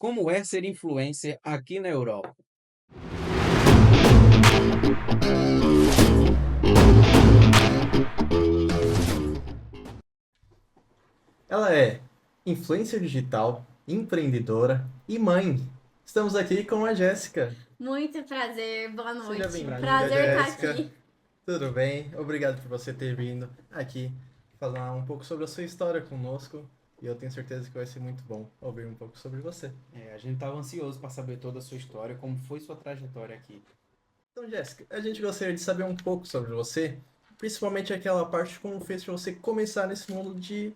Como é ser influencer aqui na Europa? Ela é influencer digital, empreendedora e mãe. Estamos aqui com a Jéssica. Muito prazer, boa Seja noite. bem-vinda, Prazer estar Jéssica. aqui. Tudo bem? Obrigado por você ter vindo aqui falar um pouco sobre a sua história conosco. E eu tenho certeza que vai ser muito bom ouvir um pouco sobre você. A gente estava ansioso para saber toda a sua história, como foi sua trajetória aqui. Então, Jéssica, a gente gostaria de saber um pouco sobre você, principalmente aquela parte como fez para você começar nesse mundo de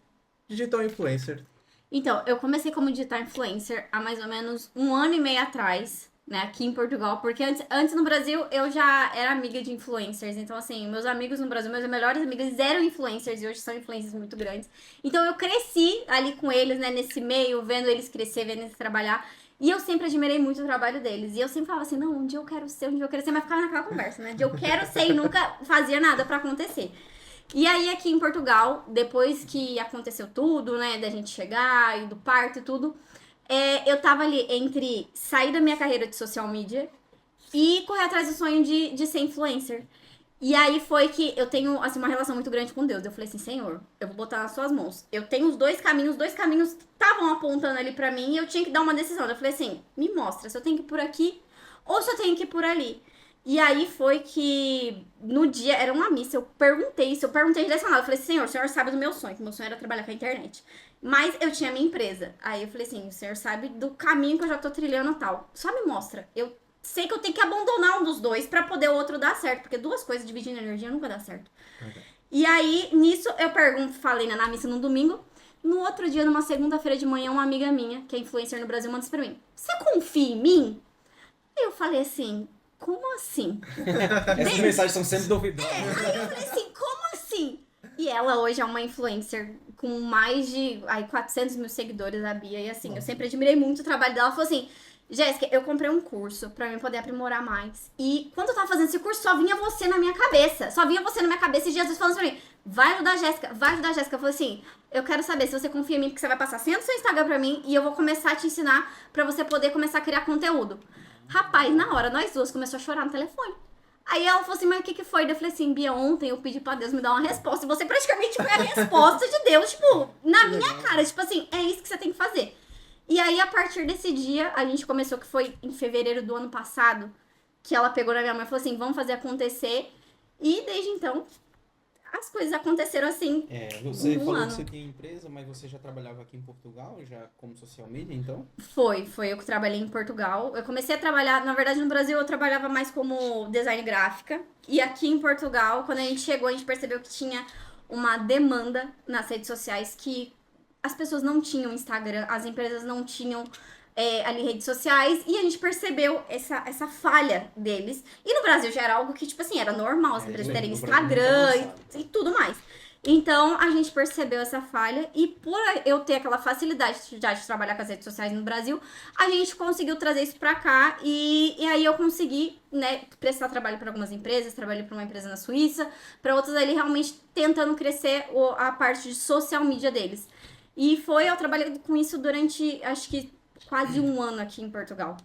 digital influencer. Então, eu comecei como digital influencer há mais ou menos um ano e meio atrás, né, aqui em Portugal, porque antes no Brasil eu já era amiga de influencers, então assim, meus amigos no Brasil, meus melhores amigos eram influencers e hoje são influencers muito grandes. Então eu cresci ali com eles, né, nesse meio, vendo eles crescer, vendo eles trabalhar. E eu sempre admirei muito o trabalho deles. E eu sempre falava assim, não, um dia eu quero ser, um dia eu quero ser, mas ficava naquela conversa, né? De eu quero ser e nunca fazia nada pra acontecer. E aí, aqui em Portugal, depois que aconteceu tudo, né, da gente chegar e do parto e tudo, eu tava ali entre sair da minha carreira de social media e correr atrás do sonho de ser influencer. E aí foi que eu tenho, assim, uma relação muito grande com Deus. Eu falei assim, Senhor, eu vou botar nas suas mãos. Eu tenho os dois caminhos estavam apontando ali pra mim e eu tinha que dar uma decisão. Eu falei assim, me mostra se eu tenho que ir por aqui ou se eu tenho que ir por ali. E aí foi que no dia, era uma missa, eu perguntei isso, eu perguntei direcionado. Eu falei, Senhor, o senhor sabe do meu sonho, que meu sonho era trabalhar com a internet. Mas eu tinha minha empresa. Aí eu falei assim, o senhor sabe do caminho que eu já tô trilhando e tal. Só me mostra. Eu sei que eu tenho que abandonar um dos dois pra poder o outro dar certo, porque duas coisas dividindo energia nunca dá certo. Ok. E aí, nisso, eu pergunto, falei na missa no domingo. No outro dia, numa segunda-feira de manhã, uma amiga minha, que é influencer no Brasil, manda isso pra mim. Você confia em mim? Aí eu falei assim, como assim? Essas mensagens são sempre duvidosas. Aí eu falei assim, como assim? E ela hoje é uma influencer com mais de 400 mil seguidores, a Bia. E assim, eu sempre admirei muito o trabalho dela. Ela falou assim, Jéssica, eu comprei um curso pra mim poder aprimorar mais. E quando eu tava fazendo esse curso, só vinha você na minha cabeça. Só vinha você na minha cabeça e Jesus falando pra mim, vai ajudar a Jéssica, vai ajudar a Jéssica. Eu falei assim, eu quero saber se você confia em mim, porque você vai passar senha do seu Instagram pra mim e eu vou começar a te ensinar pra você poder começar a criar conteúdo. Rapaz, na hora, nós duas começou a chorar no telefone. Aí ela falou assim, mas o que foi? Eu falei assim, Bia, ontem eu pedi pra Deus me dar uma resposta. E você praticamente foi a resposta de Deus, tipo, na minha cara. Tipo assim, é isso que você tem que fazer. E aí, a partir desse dia, a gente começou, que foi em fevereiro do ano passado, que ela pegou na minha mãe e falou assim, vamos fazer acontecer. E desde então, as coisas aconteceram assim, Você em um falou que você ano. tinha empresa, mas você já trabalhava aqui em Portugal, já como social media, então? Foi eu que trabalhei em Portugal. Eu comecei a trabalhar, na verdade, no Brasil eu trabalhava mais como design gráfica. E aqui em Portugal, quando a gente chegou, a gente percebeu que tinha uma demanda nas redes sociais que as pessoas não tinham Instagram, as empresas não tinham ali redes sociais, e a gente percebeu essa falha deles. E no Brasil já era algo que, tipo assim, era normal as empresas terem No Brasil muito Instagram avançado. e tudo mais. Então a gente percebeu essa falha e por eu ter aquela facilidade já de trabalhar com as redes sociais no Brasil, a gente conseguiu trazer isso pra cá e aí eu consegui, né, prestar trabalho para algumas empresas, trabalhei para uma empresa na Suíça, para outras ali realmente tentando crescer a parte de social media deles. E eu trabalhei com isso durante acho que quase um ano aqui em Portugal.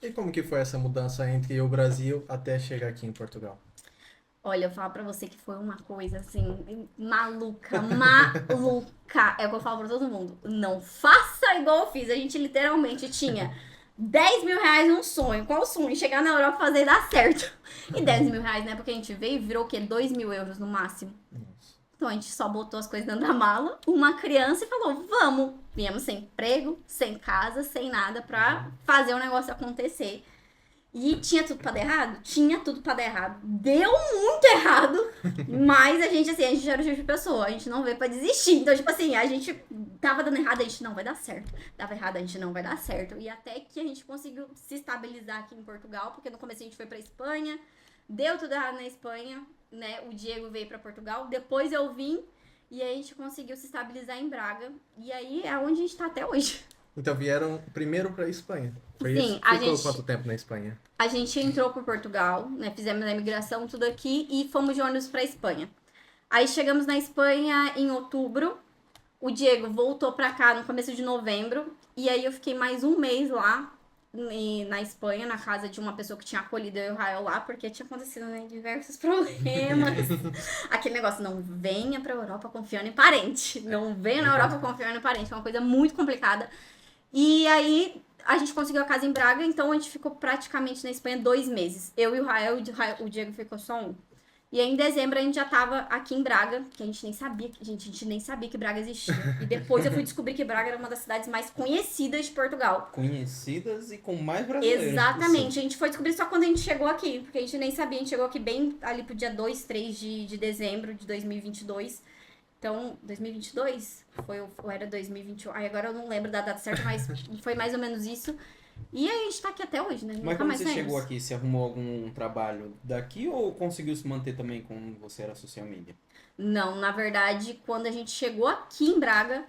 E como que foi essa mudança entre o Brasil até chegar aqui em Portugal? Olha, eu falo pra você que foi uma coisa assim, maluca, maluca. É o que eu falo pra todo mundo. Não faça igual eu fiz. A gente literalmente tinha 10 mil reais num sonho. Qual o sonho? Chegar na Europa e fazer dar certo. E 10 mil reais, né? Porque a gente veio e virou o quê? 2 mil euros no máximo. Nossa. Então a gente só botou as coisas dentro da mala, uma criança e falou: vamos. Viemos sem emprego, sem casa, sem nada pra fazer o negócio acontecer. E tinha tudo pra dar errado? Tinha tudo pra dar errado. Deu muito errado, mas a gente era o tipo de pessoa, a gente não veio pra desistir. Então, tipo assim, a gente tava dando errado, a gente não vai dar certo. Dava errado, a gente não vai dar certo. E até que a gente conseguiu se estabilizar aqui em Portugal, porque no começo a gente foi pra Espanha, deu tudo errado na Espanha, né? O Diego veio pra Portugal, depois eu vim, e aí a gente conseguiu se estabilizar em Braga. E aí é onde a gente tá até hoje. Então vieram primeiro para Espanha. Foi Sim, isso? Ficou quanto tempo na Espanha? a gente entrou por Portugal, né? Fizemos a imigração, tudo aqui e fomos de ônibus pra Espanha. Aí chegamos na Espanha em outubro. O Diego voltou pra cá no começo de novembro. E aí eu fiquei mais um mês lá na Espanha, na casa de uma pessoa que tinha acolhido eu e o Rael lá, porque tinha acontecido, né, diversos problemas. Aquele negócio, não venha pra Europa confiando em parente. Não venha na Europa confiando em parente. É uma coisa muito complicada. E aí a gente conseguiu a casa em Braga, então a gente ficou praticamente na Espanha 2 meses. Eu e o Rael, o Diego ficou só um. E aí, em dezembro, a gente já tava aqui em Braga, que a gente nem sabia, a gente nem sabia que Braga existia. E depois eu fui descobrir que Braga era uma das cidades mais conhecidas de Portugal. Conhecidas e com mais brasileiros. Exatamente. A gente foi descobrir só quando a gente chegou aqui, porque a gente nem sabia. A gente chegou aqui bem ali pro dia 2, 3 de dezembro de 2022. Então, 2022? Ou era 2021? Ai, agora eu não lembro da data certa, mas foi mais ou menos isso. E aí a gente tá aqui até hoje, né? Mas Nunca quando mais você saímos. chegou aqui, você arrumou algum trabalho daqui ou conseguiu se manter também quando você era social media? Não, na verdade, quando a gente chegou aqui em Braga,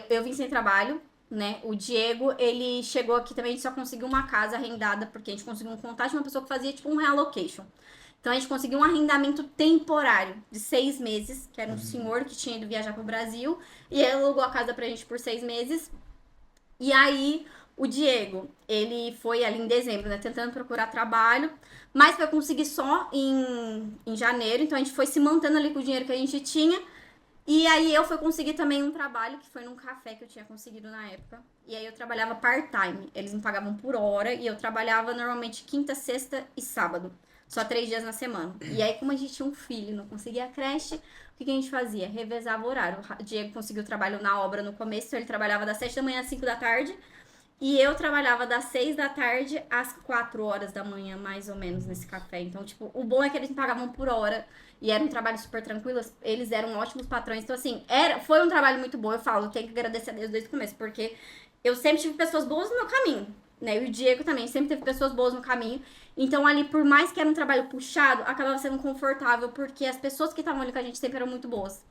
eu vim sem trabalho, né? O Diego, ele chegou aqui também, a gente só conseguiu uma casa arrendada, porque a gente conseguiu um contato de uma pessoa que fazia tipo um relocation. Então a gente conseguiu um arrendamento temporário de 6 meses, que era um senhor que tinha ido viajar pro Brasil, e ele alugou a casa pra gente por 6 meses. E aí, o Diego, ele foi ali em dezembro, né, tentando procurar trabalho, mas foi conseguir só em janeiro, então a gente foi se mantendo ali com o dinheiro que a gente tinha. E aí eu fui conseguir também um trabalho, que foi num café que eu tinha conseguido na época. E aí eu trabalhava part-time, eles me pagavam por hora, e eu trabalhava normalmente quinta, sexta e sábado. Só 3 dias na semana. E aí, como a gente tinha um filho, não conseguia creche, o que a gente fazia? Revezava o horário. O Diego conseguiu trabalho na obra no começo, então ele trabalhava das 7 da manhã às 5 da tarde. E eu trabalhava das 6 da tarde às 4 horas da manhã, mais ou menos, nesse café. Então, tipo, o bom é que eles me pagavam por hora. E era um trabalho super tranquilo. Eles eram ótimos patrões. Então, assim, foi um trabalho muito bom. Eu falo, tenho que agradecer a Deus desde o começo. Porque eu sempre tive pessoas boas no meu caminho, né? E o Diego também sempre teve pessoas boas no caminho. Então, ali, por mais que era um trabalho puxado, acabava sendo confortável. Porque as pessoas que estavam ali com a gente sempre eram muito boas.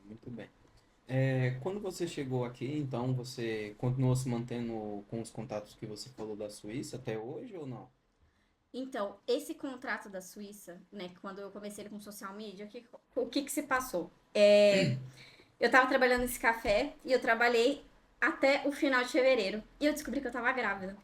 Muito bem. Quando você chegou aqui, então, você continuou se mantendo com os contatos que você falou da Suíça até hoje ou não? Então, esse contrato da Suíça, né, quando eu comecei ele com social media, o que se passou? Eu tava trabalhando nesse café e eu trabalhei até o final de fevereiro. E eu descobri que eu tava grávida.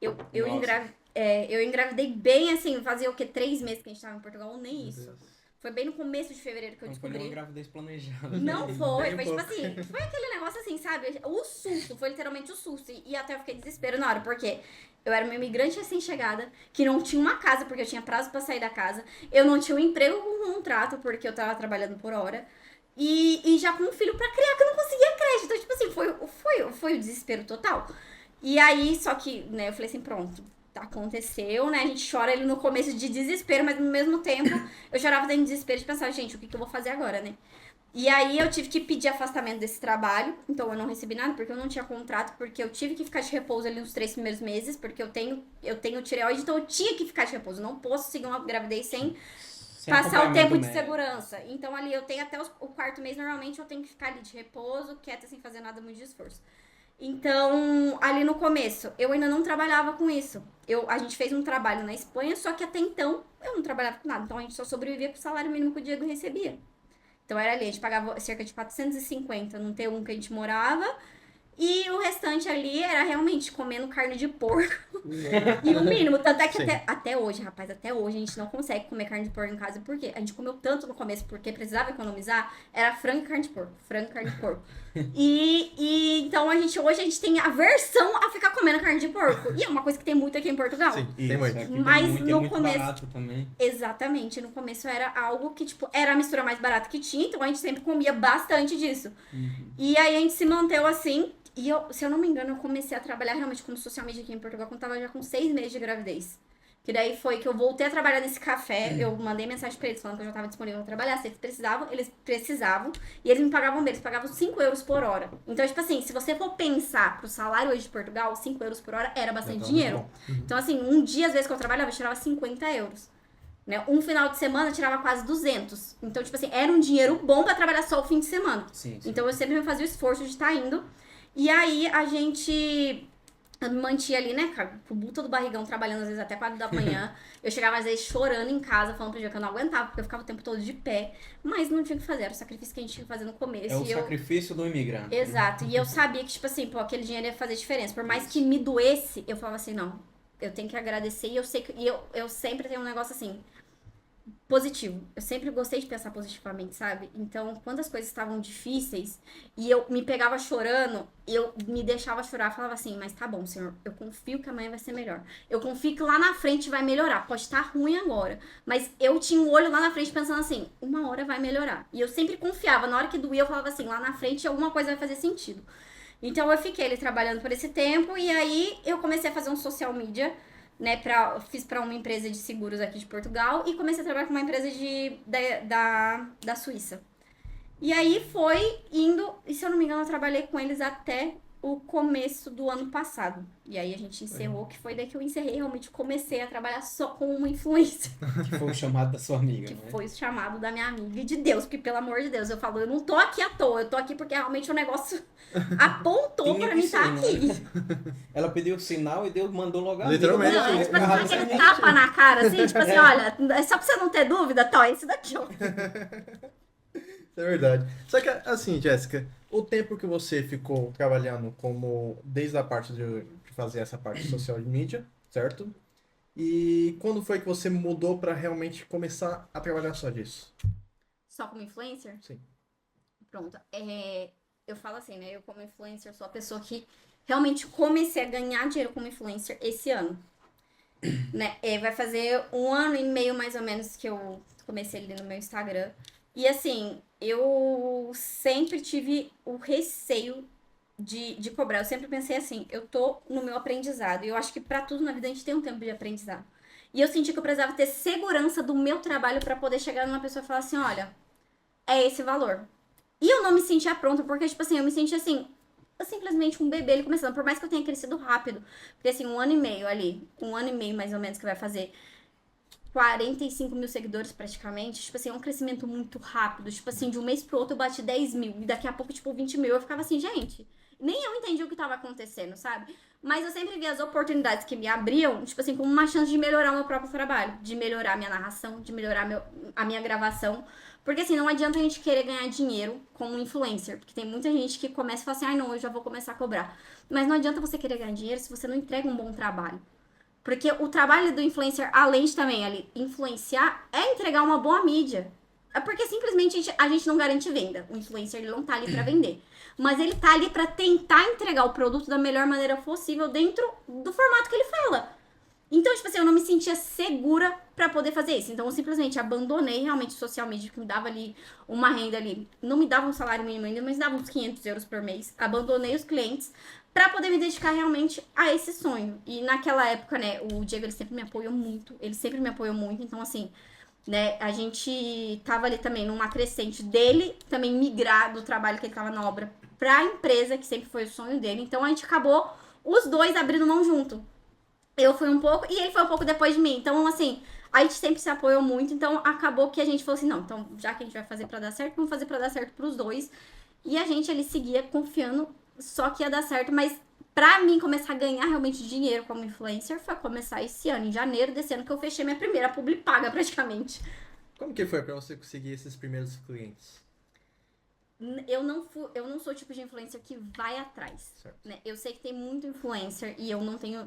Eu Nossa. engravidei bem assim, fazia o quê? 3 meses que a gente tava em Portugal, ou nem Meu isso. Deus. Foi bem no começo de fevereiro que eu Não foi descobri. nenhuma gravidez planejada. Não né? foi, Bem foi tipo pouco. assim, foi aquele negócio assim, sabe? O susto, foi literalmente o susto. E até eu fiquei desespero na hora, porque eu era uma imigrante recém-chegada, que não tinha uma casa, porque eu tinha prazo pra sair da casa. Eu não tinha um emprego com contrato, porque eu tava trabalhando por hora. E já com um filho pra criar, que eu não conseguia creche. Então, tipo assim, foi o desespero total. E aí, só que, né, eu falei assim, pronto. Aconteceu, né? A gente chora ali no começo de desespero, mas no mesmo tempo eu chorava dentro de desespero de pensar, gente, o que eu vou fazer agora, né? E aí eu tive que pedir afastamento desse trabalho, então eu não recebi nada, porque eu não tinha contrato, porque eu tive que ficar de repouso ali nos 3 primeiros meses, porque eu tenho tireoide, então eu tinha que ficar de repouso. Eu não posso seguir uma gravidez sem Sem passar o acompanhamento tempo de médico. segurança. segurança. Então ali eu tenho até o 4º mês, normalmente eu tenho que ficar ali de repouso, quieta, sem fazer nada muito de esforço. Então, ali no começo, eu ainda não trabalhava com isso. A gente fez um trabalho na Espanha, só que até então eu não trabalhava com nada. Então a gente só sobrevivia com o salário mínimo que o Diego recebia. Então era ali, a gente pagava cerca de 450 num T1 que a gente morava. E o restante ali era realmente comendo carne de porco. E o mínimo. Tanto é que Sim. até hoje, rapaz, até hoje a gente não consegue comer carne de porco em casa. Por quê? A gente comeu tanto no começo porque precisava economizar. Era frango e carne de porco. Frango e carne de porco. E então hoje a gente tem aversão a ficar comendo carne de porco. E é uma coisa que tem muito aqui em Portugal. Sim, tem Isso, muito. aqui Mas tem muito, no é muito começo- barato também. Exatamente. No começo era algo que, tipo, era a mistura mais barata que tinha. Então a gente sempre comia bastante disso. E aí a gente se manteve assim. E se eu não me engano, eu comecei a trabalhar realmente como social media aqui em Portugal quando tava já com 6 meses de gravidez. Que daí foi que eu voltei a trabalhar nesse café. Eu mandei mensagem pra eles falando que eu já tava disponível pra trabalhar. Se eles precisavam. E eles me pagavam deles, pagavam 5 euros por hora. Então, tipo assim, se você for pensar pro salário hoje de Portugal, 5 euros por hora era bastante Então, dinheiro. muito bom. Então, assim, um dia, às vezes que eu trabalhava, eu tirava 50 euros. Né? Um final de semana eu tirava quase 200. Então, tipo assim, era um dinheiro bom pra trabalhar só o fim de semana. Sim. Então eu sempre me fazia o esforço de estar indo. E aí a gente Eu me mantinha ali, né, cara, com o buta do barrigão, trabalhando às vezes até 4 da manhã. Eu chegava às vezes chorando em casa, falando pro dia que eu não aguentava, porque eu ficava o tempo todo de pé. Mas não tinha o que fazer, era o sacrifício que a gente tinha que fazer no começo. É o E eu... sacrifício do imigrante. Exato, e eu sabia que, tipo assim, pô, aquele dinheiro ia fazer diferença. Por mais que me doesse, eu falava assim, não, eu tenho que agradecer. E eu sei que eu sempre tenho um negócio assim, positivo. Eu sempre gostei de pensar positivamente, sabe? Então, quando as coisas estavam difíceis e eu me pegava chorando, eu me deixava chorar, falava assim, mas tá bom, Senhor, eu confio que amanhã vai ser melhor. Eu confio que lá na frente vai melhorar. Pode estar ruim agora, mas eu tinha um olho lá na frente pensando assim, uma hora vai melhorar. E eu sempre confiava, na hora que doía, eu falava assim, lá na frente alguma coisa vai fazer sentido. Então eu fiquei ali trabalhando por esse tempo e aí eu comecei a fazer um social media, né, fiz para uma empresa de seguros aqui de Portugal e comecei a trabalhar com uma empresa da Suíça. E aí foi indo, e se eu não me engano, eu trabalhei com eles até o começo do ano passado. E aí a gente encerrou, que foi daí que eu encerrei, realmente comecei a trabalhar só com uma influência. Que foi o chamado da sua amiga, Que né? foi o chamado da minha amiga e de Deus, porque pelo amor de Deus, eu falo, eu não tô aqui à toa, eu tô aqui porque realmente o negócio apontou Tinha pra que mim estar ser, aqui. né? Ela pediu o sinal e Deus mandou logo a Literalmente. Não, é tipo assim, amiga. aquele tapa na cara, assim, tipo assim, olha, é só pra você não ter dúvida, tá, esse daqui, ó. Isso é verdade. Só que, assim, Jéssica, o tempo que você ficou trabalhando como, desde a parte de fazer essa parte de social media, certo? E quando foi que você mudou para realmente começar a trabalhar só disso? Só como influencer? Sim. Pronto. Eu falo assim, né? Eu como influencer sou a pessoa que realmente comecei a ganhar dinheiro como influencer esse ano. Né? Vai fazer 1 ano e meio mais ou menos que eu comecei ali no meu Instagram. E assim, eu sempre tive o receio de cobrar. Eu sempre pensei assim, eu tô no meu aprendizado. E eu acho que pra tudo na vida a gente tem um tempo de aprendizado. E eu senti que eu precisava ter segurança do meu trabalho pra poder chegar numa pessoa e falar assim, olha, é esse valor. E eu não me sentia pronta, porque, tipo assim, eu me sentia assim, simplesmente um bebê ele começando. Por mais que eu tenha crescido rápido, porque assim, 1 ano e meio ali, 1 ano e meio mais ou menos que vai fazer 45 mil seguidores praticamente, tipo assim, é um crescimento muito rápido. Tipo assim, de um mês pro outro eu bati 10 mil, e daqui a pouco, tipo, 20 mil. Eu ficava assim, gente, nem eu entendi o que tava acontecendo, sabe? Mas eu sempre vi as oportunidades que me abriam, tipo assim, como uma chance de melhorar o meu próprio trabalho, de melhorar a minha narração, de melhorar a minha gravação. Porque assim, não adianta a gente querer ganhar dinheiro como influencer. Porque tem muita gente que começa e fala assim, ai não, eu já vou começar a cobrar. Mas não adianta você querer ganhar dinheiro se você não entrega um bom trabalho. Porque o trabalho do influencer, além de também ali influenciar, é entregar uma boa mídia. É porque simplesmente a gente não garante venda. O influencer ele não tá ali pra vender. Mas ele tá ali pra tentar entregar o produto da melhor maneira possível dentro do formato que ele fala. Então, tipo assim, eu não me sentia segura pra poder fazer isso. Então, eu simplesmente abandonei realmente o social media, que me dava ali uma renda ali. Não me dava um salário mínimo ainda, mas dava uns 500 euros por mês. Abandonei os clientes pra poder me dedicar realmente a esse sonho. E naquela época, né, o Diego, ele sempre me apoiou muito. Ele sempre me apoiou muito. Então, assim, né, a gente tava ali também numa crescente dele, também migrar do trabalho que ele tava na obra pra empresa, que sempre foi o sonho dele. Então, a gente acabou os dois abrindo mão junto. Eu fui um pouco e ele foi um pouco depois de mim. Então, assim, a gente sempre se apoiou muito. Então, acabou que a gente falou assim: não, então, já que a gente vai fazer pra dar certo, vamos fazer pra dar certo pros dois. E a gente ali seguia confiando só que ia dar certo. Mas pra mim começar a ganhar realmente dinheiro como influencer foi começar esse ano, em janeiro desse ano, que eu fechei minha primeira publi paga praticamente. Como que foi para você conseguir esses primeiros clientes? Eu não sou o tipo de influencer que vai atrás. Certo. Né? Eu sei que tem muito influencer e eu não tenho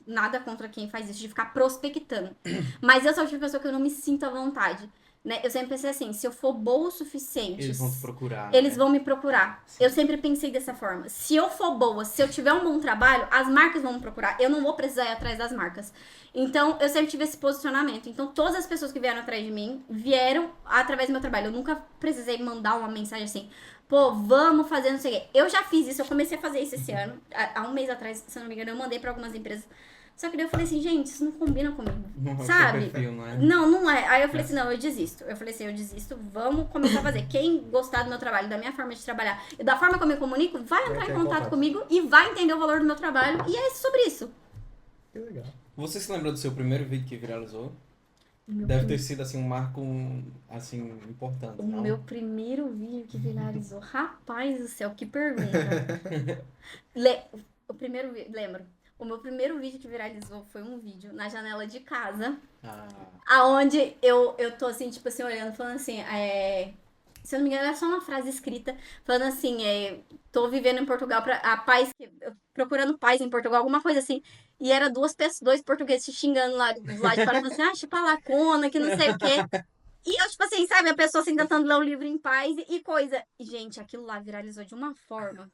nada contra quem faz isso, de ficar prospectando. Mas eu sou o tipo de pessoa que eu não me sinto à vontade. Né? Eu sempre pensei assim, se eu for boa o suficiente, Eles vão te procurar. eles né? vão me procurar. Sim. Eu sempre pensei dessa forma. Se eu for boa, se eu tiver um bom trabalho, as marcas vão me procurar. Eu não vou precisar ir atrás das marcas. Então, eu sempre tive esse posicionamento. Então, todas as pessoas que vieram atrás de mim, vieram através do meu trabalho. Eu nunca precisei mandar uma mensagem assim, pô, vamos fazer não sei o quê. Eu já fiz isso, eu comecei a fazer isso esse ano. Há um mês atrás, se eu não me engano, eu mandei pra algumas empresas. Só que daí eu falei assim, gente, isso não combina comigo. Não é o seu Sabe? perfil, não é? Não é. Aí eu falei assim, não, eu desisto. Eu falei assim, eu desisto, vamos começar a fazer. Quem gostar do meu trabalho, da minha forma de trabalhar e da forma como eu me comunico, vai entrar em contato comigo e vai entender o valor do meu trabalho. E é sobre isso. Que legal. Você se lembra do seu primeiro vídeo que viralizou? Meu Deve ter sido assim um marco assim importante, O não? meu primeiro vídeo que viralizou. Rapaz do céu, que pergunta. O primeiro vídeo, lembro. O meu primeiro vídeo que viralizou foi um vídeo na janela de casa, Ah, aonde eu tô assim, tipo assim, olhando, falando assim, se eu não me engano, era só uma frase escrita, falando assim, tô vivendo em Portugal, a paz, procurando paz em Portugal, alguma coisa assim. E era dois portugueses se xingando lá do lado de fora, falando assim, chupalacona, que não sei o quê. E eu, tipo assim, sabe, a pessoa assim tentando ler o livro em paz e coisa. E, gente, aquilo lá viralizou de uma forma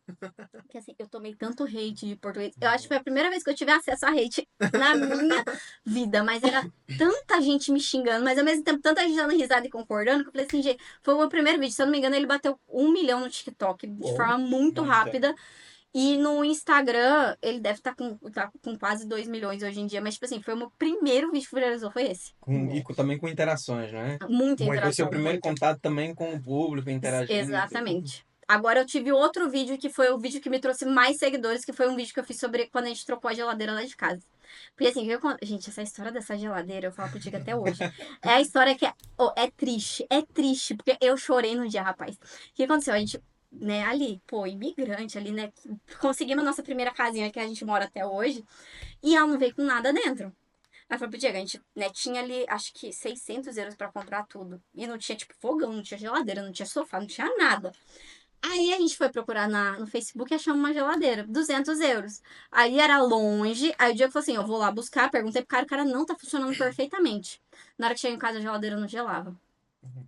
que assim, eu tomei tanto hate de português. Eu acho que foi a primeira vez que eu tive acesso a hate na minha vida, mas era tanta gente me xingando, mas ao mesmo tempo tanta gente dando risada e concordando, que eu falei assim, gente, foi o meu primeiro vídeo. Se eu não me engano, ele bateu 1 milhão no TikTok de Pô, forma muito muita. rápida. E no Instagram, ele deve estar com quase 2 milhões hoje em dia. Mas, tipo assim, foi o meu primeiro vídeo que viralizou, foi esse. Também com interações, né? Muita Foi seu interação, primeiro muita. contato também com o público, interagindo e tudo. Exatamente. Agora eu tive outro vídeo que foi o vídeo que me trouxe mais seguidores, que foi um vídeo que eu fiz sobre quando a gente trocou a geladeira lá de casa. Porque assim, gente, essa história dessa geladeira, eu falo pro Tico até hoje. É a história que é triste, porque eu chorei no dia, rapaz. O que aconteceu? A gente, né, ali, pô, imigrante ali, né, conseguimos a nossa primeira casinha que a gente mora até hoje, e ela não veio com nada dentro. Aí foi pro Diego, a gente, né, tinha ali, acho que 600 euros pra comprar tudo. E não tinha, tipo, fogão, não tinha geladeira, não tinha sofá, não tinha nada. Aí a gente foi procurar no Facebook e achamos uma geladeira, 200 euros. Aí era longe, aí o Diego falou assim, eu vou lá buscar, perguntei pro cara, o cara não tá funcionando perfeitamente. Na hora que chega em casa, a geladeira não gelava.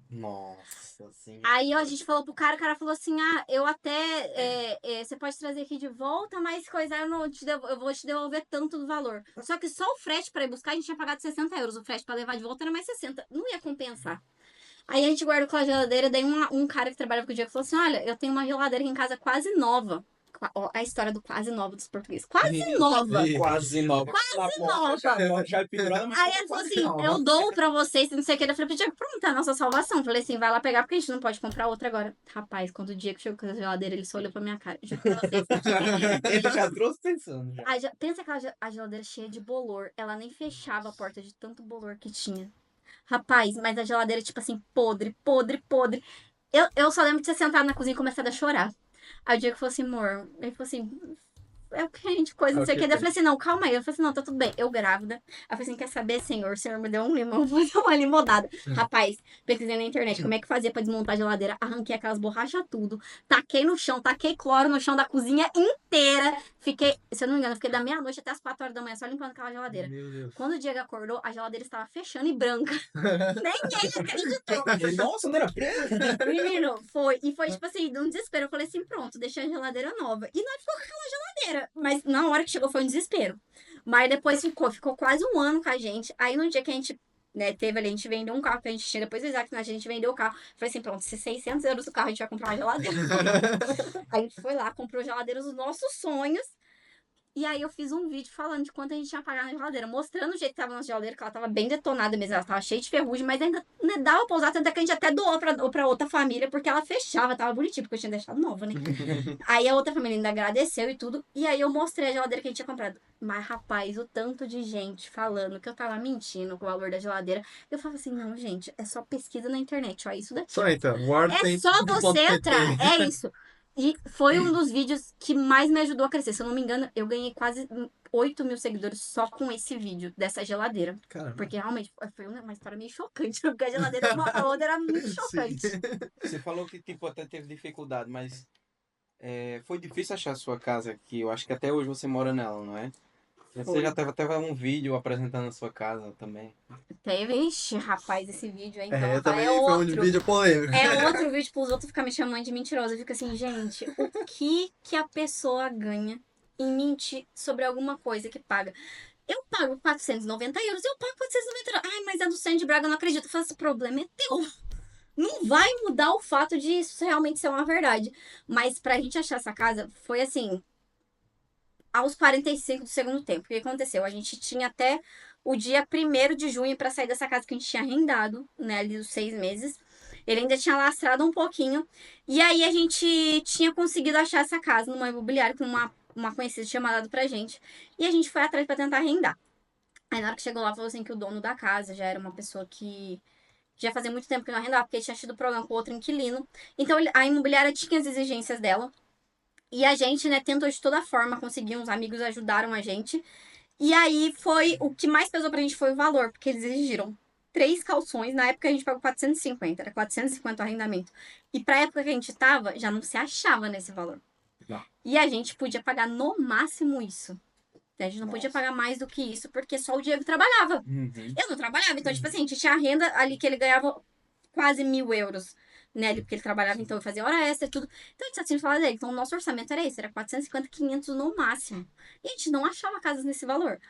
Nossa senhora. Aí a gente falou pro cara, o cara falou assim: eu até. Você pode trazer aqui de volta, mas coisa eu vou te devolver tanto do valor. Só que só o frete pra ir buscar a gente tinha pagado 60 euros. O frete pra levar de volta era mais 60. Não ia compensar. Aí a gente guardou com a geladeira, daí um cara que trabalhava com o Diego falou assim: olha, eu tenho uma geladeira aqui em casa quase nova. Ó, a história do quase nova dos portugueses. Quase Meu nova! Deus. Quase nova. Quase Porta nova! já é pendurada, mas Aí ele falou quase assim: nova. eu dou pra vocês, não sei o que. Eu falei pro Diego: pronto, é a nossa salvação. Falei assim: vai lá pegar, porque a gente não pode comprar outra agora. Rapaz, quando o Diego chegou com a geladeira, ele só olhou pra minha cara. Juro pra vocês. Ele já trouxe pensando já. Pensa aquela a geladeira cheia de bolor. Ela nem fechava a porta de tanto bolor que tinha. Rapaz, mas a geladeira, tipo assim, podre, podre, podre. Eu só lembro de você sentar na cozinha e começar a chorar. Aí o Diego falou assim, amor. Ele falou assim, é o quente, coisa, é não o sei o que que. Daí eu tem. falei assim, não, calma aí. Eu falei assim, não, tá tudo bem. Eu grávida. Aí eu falei assim, quer saber, senhor? O senhor me deu um limão, vou fazer uma limonada. Rapaz, pesquisei na internet como é que fazia pra desmontar a geladeira. Arranquei aquelas borrachas tudo. Taquei no chão, taquei cloro no chão da cozinha inteira. Fiquei, se eu não me engano, fiquei da meia-noite até as 4 horas da manhã só limpando aquela geladeira. Meu Deus. Quando o Diego acordou, a geladeira estava fechando e branca. Nem ele acreditou. Ele, nossa, não era preta? Menino, foi. E foi tipo assim, de um desespero. Eu falei assim, pronto, deixei a geladeira nova. E nós ficou com aquela geladeira. Mas na hora que chegou foi um desespero. Mas depois ficou quase um ano com a gente. Aí no dia que a gente, né, teve ali, a gente vendeu um carro que a gente tinha. Depois do Isaac, a gente vendeu o carro. Falei assim, pronto, se 600 euros do carro, a gente vai comprar uma geladeira. Aí a gente foi lá, comprou geladeira dos nossos sonhos. E aí eu fiz um vídeo falando de quanto a gente tinha pagado na geladeira, mostrando o jeito que tava na geladeira, que ela tava bem detonada mesmo, ela tava cheia de ferrugem, mas ainda né, dava pra usar, tanto é que a gente até doou pra outra família, porque ela fechava, tava bonitinha, porque eu tinha deixado nova, né? Aí a outra família ainda agradeceu e tudo, e aí eu mostrei a geladeira que a gente tinha comprado. Mas, rapaz, o tanto de gente falando que eu tava mentindo com o valor da geladeira, eu falava assim, não, gente, é só pesquisa na internet, ó, isso daqui, Só ó. então, É só você entrar, é isso. E foi um dos vídeos que mais me ajudou a crescer. Se eu não me engano, eu ganhei quase 8 mil seguidores só com esse vídeo dessa geladeira. Caramba. Porque realmente foi uma história meio chocante. Porque a geladeira de uma pra outra era muito Sim. chocante. Você falou que tipo, até teve dificuldade, mas foi difícil achar a sua casa aqui. Eu acho que até hoje você mora nela, não é? Você Foi. já teve até um vídeo apresentando a sua casa também. Teve, ixi, rapaz, esse vídeo aí, então, Também é foi um outro. vídeo polêmico. É outro vídeo pros outros ficar me chamando de mentirosa. Eu fico assim, gente, o que a pessoa ganha em mentir sobre alguma coisa que paga? Eu pago 490 euros, eu pago 490 euros. Ai, mas é do Sandy Braga, eu não acredito. Eu falo, esse problema é teu. Não vai mudar o fato de isso realmente ser uma verdade. Mas pra gente achar essa casa, foi assim, aos 45 do segundo tempo. O que aconteceu? A gente tinha até o dia 1º de junho pra sair dessa casa que a gente tinha arrendado, né, ali os 6 meses. Ele ainda tinha lastrado um pouquinho. E aí a gente tinha conseguido achar essa casa numa imobiliária que uma conhecida tinha mandado pra gente. E a gente foi atrás pra tentar arrendar. Aí na hora que chegou lá, falou assim que o dono da casa já era uma pessoa que já fazia muito tempo que não arrendava, porque tinha tido problema com outro inquilino. Então a imobiliária tinha as exigências dela. E a gente, né, tentou de toda forma conseguir, uns amigos ajudaram a gente. E aí foi, o que mais pesou pra gente foi o valor, porque eles exigiram 3 calções, na época a gente pagou 450, era 450 o arrendamento. E pra época que a gente tava, já não se achava nesse valor. Não. E a gente podia pagar no máximo isso. A gente não podia Nossa. pagar mais do que isso, porque só o Diego trabalhava. Uhum. Eu não trabalhava, então, tipo assim, a gente tinha a renda ali que ele ganhava quase 1.000 euros, né? Porque ele trabalhava, então, eu fazia hora extra e tudo. Então, a gente só tinha que falar dele. Então, o nosso orçamento era esse, era 450, 500 no máximo. E a gente não achava casas nesse valor.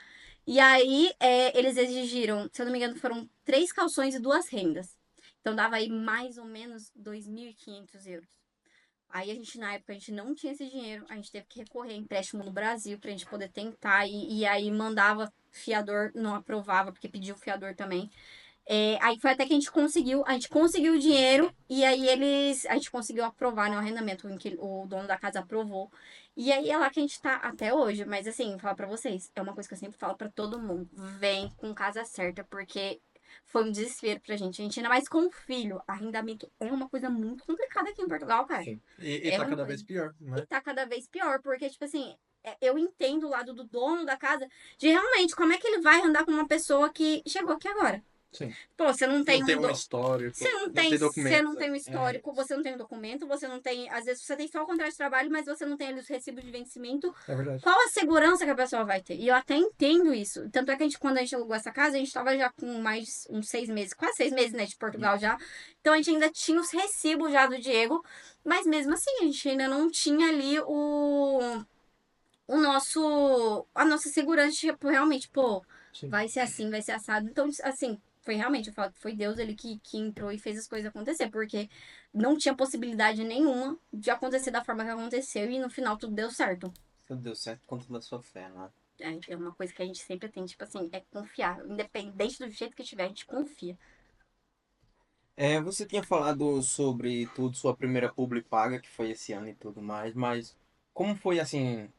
E aí, eles exigiram, se eu não me engano, foram 3 calções e 2 rendas. Então, dava aí mais ou menos 2.500 euros. Aí a gente, na época, a gente não tinha esse dinheiro, a gente teve que recorrer a empréstimo no Brasil pra gente poder tentar, e aí mandava fiador, não aprovava, porque pediu fiador também. Aí foi até que a gente conseguiu o dinheiro, e aí a gente conseguiu aprovar, né, o arrendamento, em que o dono da casa aprovou. E aí é lá que a gente tá até hoje, mas assim, vou falar pra vocês, é uma coisa que eu sempre falo pra todo mundo, vem com casa certa, porque foi um desespero pra gente. A gente ainda mais com o filho. Arrendamento é uma coisa muito complicada aqui em Portugal, cara. Sim. E É tá uma cada coisa. vez pior, E né? tá cada vez pior, porque, tipo assim, eu entendo o lado do dono da casa de realmente como é que ele vai andar com uma pessoa que chegou aqui agora. Sim. Pô, você não tem Não tem um. um histórico, Você não não tem, tem você documento. não tem um histórico, você não tem um documento, você não tem. Às vezes você tem só o contrato de trabalho, mas você não tem ali os recibos de vencimento. É verdade. Qual a segurança que a pessoa vai ter? E eu até entendo isso. Tanto é que quando a gente alugou essa casa, a gente tava já com mais uns 6 meses, quase 6 meses, né, de Portugal já. Então a gente ainda tinha os recibos já do Diego, mas mesmo assim, a gente ainda não tinha ali a nossa segurança, tipo, realmente, pô, Sim. vai ser assim, vai ser assado. Então, assim, foi realmente, eu falo que foi Deus ele que entrou e fez as coisas acontecer, porque não tinha possibilidade nenhuma de acontecer da forma que aconteceu e no final tudo deu certo. Tudo deu certo por conta da sua fé, né? É uma coisa que a gente sempre tem, tipo assim, é confiar. Independente do jeito que tiver, a gente confia. Você tinha falado sobre tudo, sua primeira publi paga, que foi esse ano e tudo mais, mas como foi assim,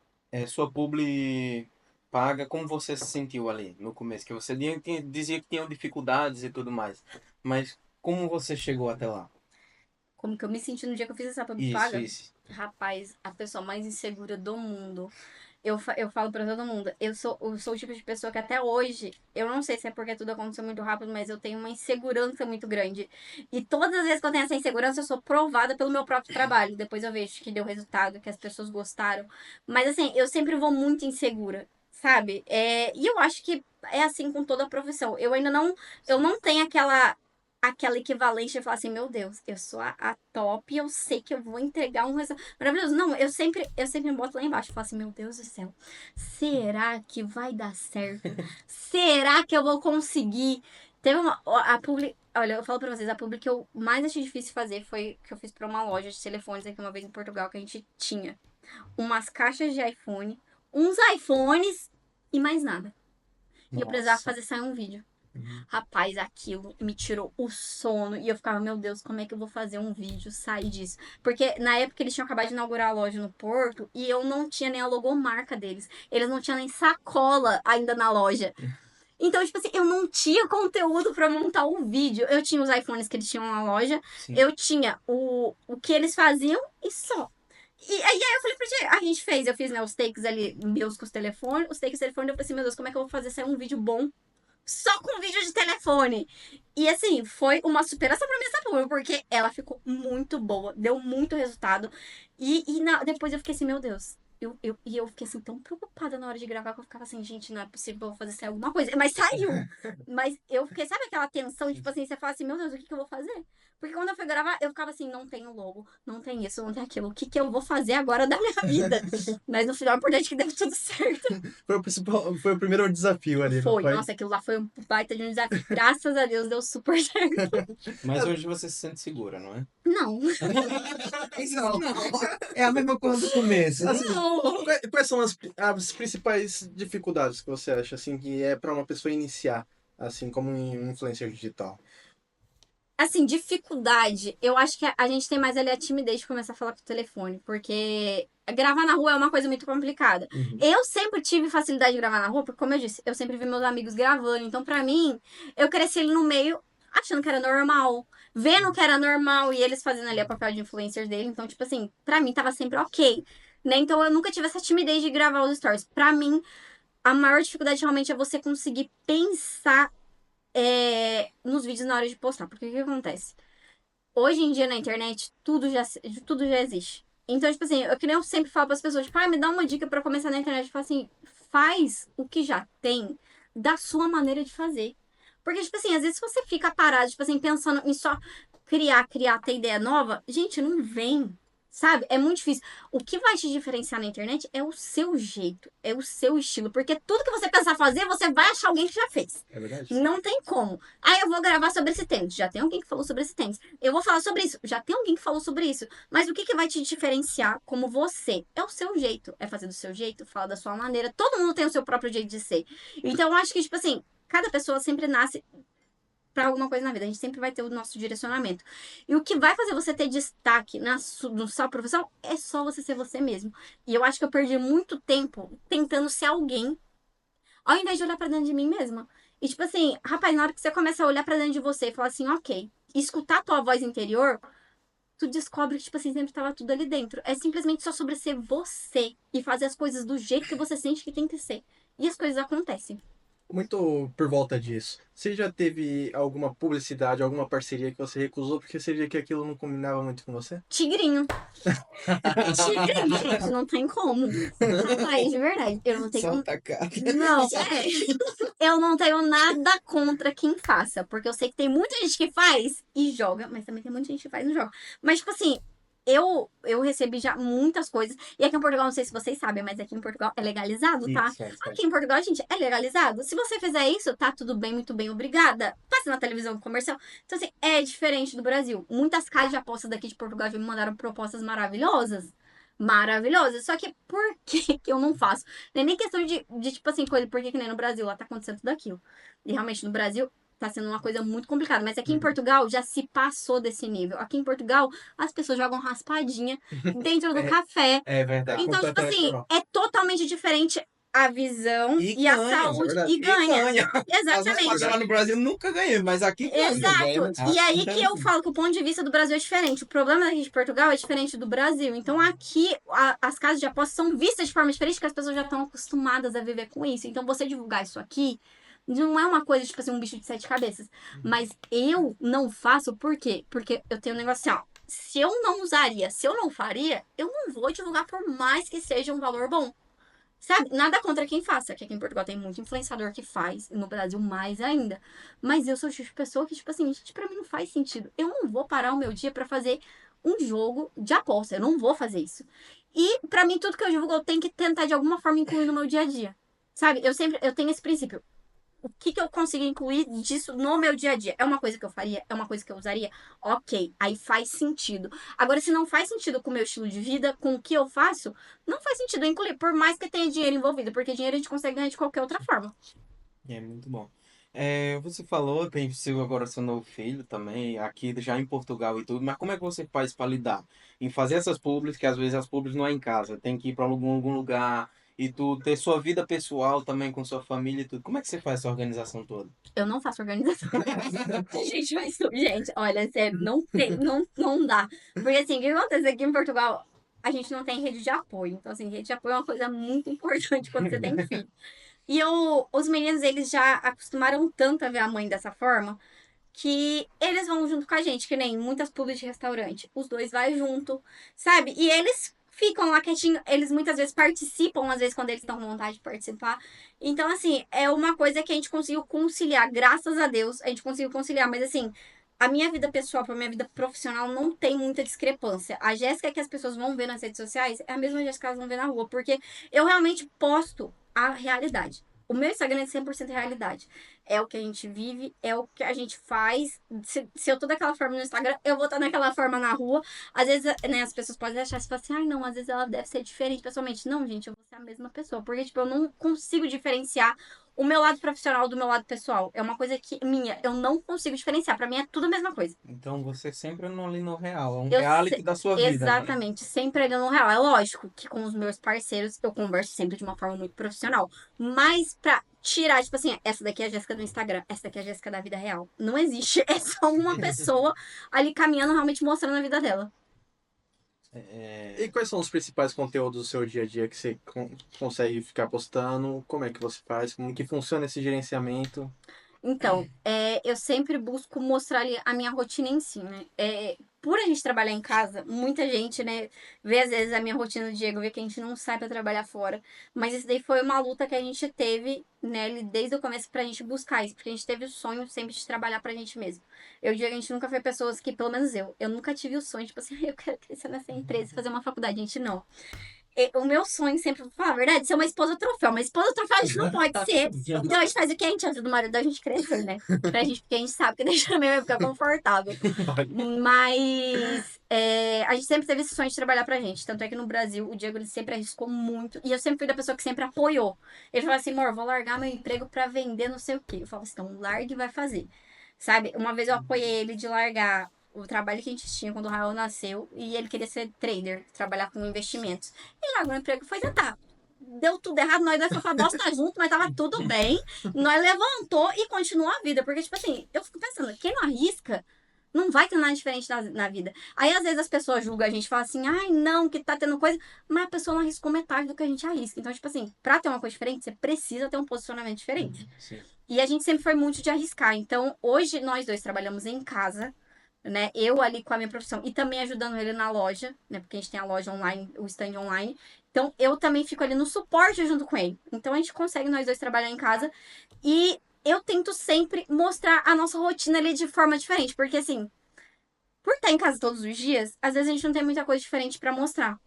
sua publi paga, como você se sentiu ali no começo? Que você dizia que tinha dificuldades e tudo mais, mas como você chegou até lá? Como que eu me senti no dia que eu fiz essa publi Isso, paga? isso. Rapaz, a pessoa mais insegura do mundo. Eu falo pra todo mundo, eu sou o tipo de pessoa que até hoje, eu não sei se é porque tudo aconteceu muito rápido, mas eu tenho uma insegurança muito grande. E todas as vezes que eu tenho essa insegurança, eu sou provada pelo meu próprio trabalho. Depois eu vejo que deu resultado, que as pessoas gostaram. Mas assim, eu sempre vou muito insegura, sabe? E eu acho que é assim com toda a profissão. Eu não tenho aquela equivalência de falar assim, meu Deus, eu sou a top e eu sei que eu vou entregar um resultado maravilhoso. Não, eu sempre me boto lá embaixo e falo assim, meu Deus do céu, será que vai dar certo? Será que eu vou conseguir? Teve a publi, olha, eu falo pra vocês, a publi que eu mais achei difícil fazer foi que eu fiz pra uma loja de telefones aqui uma vez em Portugal, que a gente tinha umas caixas de iPhone, uns iPhones e mais nada. E eu precisava Nossa. fazer sair um vídeo. Uhum. Rapaz, aquilo me tirou o sono. E eu ficava, meu Deus, como é que eu vou fazer um vídeo sair disso? Porque na época eles tinham acabado de inaugurar a loja no Porto e eu não tinha nem a logomarca deles. Eles não tinham nem sacola ainda na loja. Então, tipo assim, eu não tinha conteúdo pra montar o vídeo. Eu tinha os iPhones que eles tinham na loja, Sim. eu tinha o que eles faziam e só. E aí eu falei pra ti, eu fiz, né, os takes ali meus com os telefones, os takes do telefone, eu falei assim, meu Deus, como é que eu vou fazer sair um vídeo bom só com vídeo de telefone? E assim, foi uma superação pra mim essa publi, porque ela ficou muito boa, deu muito resultado. Depois eu fiquei assim, meu Deus. Eu fiquei assim tão preocupada na hora de gravar que eu ficava assim, gente, não é possível eu fazer sair alguma coisa. Mas saiu. Mas eu fiquei, sabe aquela tensão, tipo assim, você fala assim, meu Deus, o que eu vou fazer? Porque quando eu fui gravar, eu ficava assim, não tem logo, não tem isso, não tem aquilo. O que eu vou fazer agora da minha vida? Mas no final, é importante que deu tudo certo. Foi o principal, foi o primeiro desafio ali, não Foi, foi? nossa, aquilo lá foi um baita de um desafio. Graças a Deus deu super certo. Mas hoje você se sente segura, não é? Não, Não, é a mesma coisa do começo. Assim, não. quais são as principais dificuldades que você acha assim que é para uma pessoa iniciar assim como um influencer digital? Assim, dificuldade, eu acho que a gente tem mais ali a timidez de começar a falar pro telefone, porque gravar na rua é uma coisa muito complicada. Uhum. Eu sempre tive facilidade de gravar na rua, porque, como eu disse, eu sempre vi meus amigos gravando. Então, pra mim, eu cresci ali no meio achando que era normal, vendo que era normal e eles fazendo ali a papel de influencer dele. Então, tipo assim, pra mim tava sempre ok. né? Então eu nunca tive essa timidez de gravar os stories. Pra mim, a maior dificuldade realmente é você conseguir pensar nos vídeos na hora de postar. Porque o que acontece? Hoje em dia na internet, tudo já existe. Então, tipo assim, que nem eu sempre falo pras pessoas, tipo, me dá uma dica pra começar na internet. Eu falo assim, faz o que já tem da sua maneira de fazer. Porque, tipo assim, às vezes você fica parado, tipo assim, pensando em só criar, ter ideia nova, gente, não vem. Sabe? É muito difícil. O que vai te diferenciar na internet é o seu jeito, é o seu estilo. Porque tudo que você pensar fazer, você vai achar alguém que já fez. É verdade. Não tem como. Eu vou gravar sobre esse tênis. Já tem alguém que falou sobre esse tênis. Eu vou falar sobre isso. Já tem alguém que falou sobre isso. Mas o que vai te diferenciar como você? É o seu jeito. É fazer do seu jeito, falar da sua maneira. Todo mundo tem o seu próprio jeito de ser. Então, eu acho que, tipo assim, cada pessoa sempre nasce pra alguma coisa na vida. A gente sempre vai ter o nosso direcionamento. E o que vai fazer você ter destaque na sua profissão é só você ser você mesmo. E eu acho que eu perdi muito tempo tentando ser alguém, ao invés de olhar pra dentro de mim mesma. E tipo assim, rapaz, na hora que você começa a olhar pra dentro de você e falar assim, ok, e escutar a tua voz interior, tu descobre que, tipo assim, sempre tava tudo ali dentro. É simplesmente só sobre ser você e fazer as coisas do jeito que você sente que tem que ser. E as coisas acontecem. Muito por volta disso. Você já teve alguma publicidade, alguma parceria que você recusou porque você via que aquilo não combinava muito com você? Tigrinho. Tigrinho, gente, não tem como. Rapaz, de verdade, eu não Só tenho. atacar. Não, eu não tenho nada contra quem faça, porque eu sei que tem muita gente que faz e joga, mas também tem muita gente que faz e não joga. Mas, tipo assim, eu recebi já muitas coisas. E aqui em Portugal, não sei se vocês sabem, mas aqui em Portugal é legalizado, tá? Isso, Aqui em Portugal, gente, é legalizado. Se você fizer isso, tá tudo bem, muito bem, obrigada. Passa na televisão comercial. Então, assim, é diferente do Brasil. Muitas casas de apostas daqui de Portugal já me mandaram propostas maravilhosas. Maravilhosas. Só que por que que eu não faço? Não é nem questão de tipo assim, coisa, porque que nem no Brasil, lá tá acontecendo tudo aquilo. E realmente no Brasil tá sendo uma coisa muito complicada. Mas aqui em Portugal já se passou desse nível. Aqui em Portugal, as pessoas jogam raspadinha dentro do café. É verdade. Então, tipo Completamente assim, normal. é totalmente diferente a visão E e a ganha, saúde. isso é verdade. E ganha. ganha. As Exatamente. raspadas lá no Brasil nunca ganhei, mas aqui ganha. Exato. Ganha. E aí que eu falo que o ponto de vista do Brasil é diferente. O problema daqui de Portugal é diferente do Brasil. Então aqui as casas de apostas são vistas de forma diferente, porque as pessoas já estão acostumadas a viver com isso. Então você divulgar isso aqui não é uma coisa, tipo assim, um bicho de sete cabeças. Mas eu não faço por quê? Porque eu tenho um negócio assim, ó. Se eu não usaria, se eu não faria, eu não vou divulgar por mais que seja um valor bom. Sabe? Nada contra quem faça, que aqui em Portugal tem muito influenciador que faz, e no Brasil mais ainda. Mas eu sou o tipo de pessoa que, tipo assim, gente, pra mim não faz sentido. Eu não vou parar o meu dia pra fazer um jogo de aposta. Eu não vou fazer isso. E pra mim, tudo que eu divulgo, eu tenho que tentar de alguma forma incluir no meu dia a dia. Sabe? Eu tenho esse princípio. O que eu consigo incluir disso no meu dia a dia? É uma coisa que eu faria? É uma coisa que eu usaria? Ok, aí faz sentido. Agora, se não faz sentido com o meu estilo de vida, com o que eu faço, não faz sentido incluir, por mais que tenha dinheiro envolvido, porque dinheiro a gente consegue ganhar de qualquer outra forma. É muito bom. Você falou, tem agora seu novo filho também, aqui já em Portugal e tudo, mas como é que você faz para lidar em fazer essas publis, que às vezes as publis não é em casa, tem que ir para algum lugar e tu ter sua vida pessoal também com sua família e tudo. Como é que você faz essa organização toda? Eu não faço organização. Gente, mas, gente, olha, sério, não dá. Porque assim, o que acontece aqui em Portugal? A gente não tem rede de apoio. Então, assim, rede de apoio é uma coisa muito importante quando você tem filho. E os meninos, eles já acostumaram tanto a ver a mãe dessa forma que eles vão junto com a gente, que nem muitas publis de restaurante. Os dois vai junto, sabe? E eles ficam lá quietinho. Eles muitas vezes participam, às vezes quando eles estão com vontade de participar. Então, assim, é uma coisa que a gente conseguiu conciliar, graças a Deus, a gente conseguiu conciliar. Mas, assim, a minha vida pessoal para minha vida profissional não tem muita discrepância. A Jéssica que as pessoas vão ver nas redes sociais é a mesma Jéssica que elas vão ver na rua, porque eu realmente posto a realidade. O meu Instagram é 100% realidade. É o que a gente vive, é o que a gente faz. Se eu tô daquela forma no Instagram, eu vou estar daquela forma na rua. Às vezes, né, as pessoas podem achar, tipo assim, não, às vezes ela deve ser diferente pessoalmente. Não, gente, eu vou ser a mesma pessoa. Porque, tipo, eu não consigo diferenciar o meu lado profissional do meu lado pessoal. É uma coisa que minha, eu não consigo diferenciar. Pra mim é tudo a mesma coisa. Então você sempre ali no real, é um Eu reality da sua vida, né? Exatamente, sempre pregando no real. É lógico que com os meus parceiros eu converso sempre de uma forma muito profissional. Mas pra tirar, tipo assim, essa daqui é a Jéssica do Instagram, essa daqui é a Jéssica da vida real. Não existe. É só uma pessoa ali caminhando, realmente mostrando a vida dela. E quais são os principais conteúdos do seu dia a dia que você consegue ficar postando? Como é que você faz? Como que funciona esse gerenciamento? Então, eu sempre busco mostrar ali a minha rotina em si, né? Por a gente trabalhar em casa, muita gente, né, vê às vezes a minha rotina do Diego, vê que a gente não sai pra trabalhar fora. Mas isso daí foi uma luta que a gente teve, né, ali desde o começo pra gente buscar isso, porque a gente teve o sonho sempre de trabalhar pra gente mesmo. Eu e o Diego, a gente nunca foi pessoas que, pelo menos eu nunca tive o sonho, tipo assim, eu quero crescer nessa empresa, fazer uma faculdade. A gente não. O meu sonho sempre, pra falar a verdade, é ser uma esposa troféu. Uma esposa troféu a gente não pode ser. Então a gente faz o que a gente ajuda o marido da gente crescer, né? Porque a gente sabe que deixa também vai ficar confortável. Mas a gente sempre teve esse sonho de trabalhar pra gente. Tanto é que no Brasil o Diego ele sempre arriscou muito. E eu sempre fui da pessoa que sempre apoiou. Ele falou assim, amor, vou largar meu emprego pra vender não sei o quê. Eu falo assim, então largue e vai fazer. Sabe? Uma vez eu apoiei ele de largar o trabalho que a gente tinha quando o Raul nasceu e ele queria ser trader, trabalhar com investimentos. E largou o emprego e foi tentar. Deu tudo errado, nós dois foi pra bosta junto, mas tava tudo bem. Nós levantou e continuou a vida. Porque, tipo assim, eu fico pensando, quem não arrisca, não vai ter nada diferente na vida. Aí, às vezes, as pessoas julgam a gente e falam assim, ai, não, que tá tendo coisa. Mas a pessoa não arriscou metade do que a gente arrisca. Então, tipo assim, pra ter uma coisa diferente, você precisa ter um posicionamento diferente. Sim. E a gente sempre foi muito de arriscar. Então, hoje, nós dois trabalhamos em casa, né? Eu ali com a minha profissão e também ajudando ele na loja, né? Porque a gente tem a loja online, o stand online. Então, eu também fico ali no suporte junto com ele. Então, a gente consegue nós dois trabalhar em casa. E eu tento sempre mostrar a nossa rotina ali de forma diferente. Porque, assim, por estar em casa todos os dias, às vezes a gente não tem muita coisa diferente pra mostrar.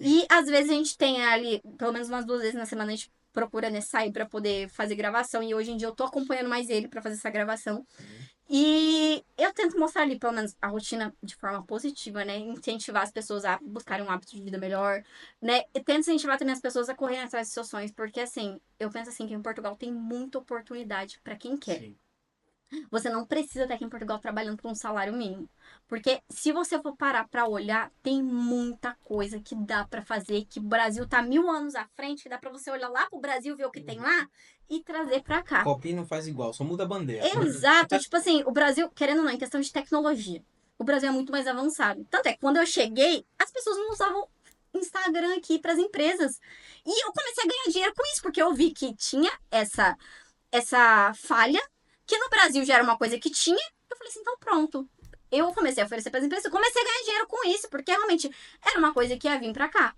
E às vezes a gente tem ali, pelo menos umas 2 vezes na semana, a gente procura, né, sair pra poder fazer gravação. E hoje em dia eu tô acompanhando mais ele pra fazer essa gravação. E eu tento mostrar ali, pelo menos, a rotina de forma positiva, né? Incentivar as pessoas a buscarem um hábito de vida melhor, né? E tento incentivar também as pessoas a correrem atrás dos seus sonhos, porque, assim, eu penso assim que em Portugal tem muita oportunidade pra quem quer. Sim. Você não precisa estar aqui em Portugal trabalhando por um salário mínimo. Porque se você for parar pra olhar, tem muita coisa que dá pra fazer, que o Brasil tá 1000 anos à frente, que dá pra você olhar lá pro Brasil, ver o que tem lá e trazer pra cá. Copia não faz igual, só muda a bandeira. Exato, tipo assim, o Brasil, querendo ou não, em questão de tecnologia, o Brasil é muito mais avançado. Tanto é que quando eu cheguei, as pessoas não usavam Instagram aqui pras empresas. E eu comecei a ganhar dinheiro com isso, porque eu vi que tinha essa falha, que no Brasil já era uma coisa que tinha. Eu falei assim, então pronto. Eu comecei a oferecer para as empresas, eu comecei a ganhar dinheiro com isso, porque realmente era uma coisa que ia vir para cá.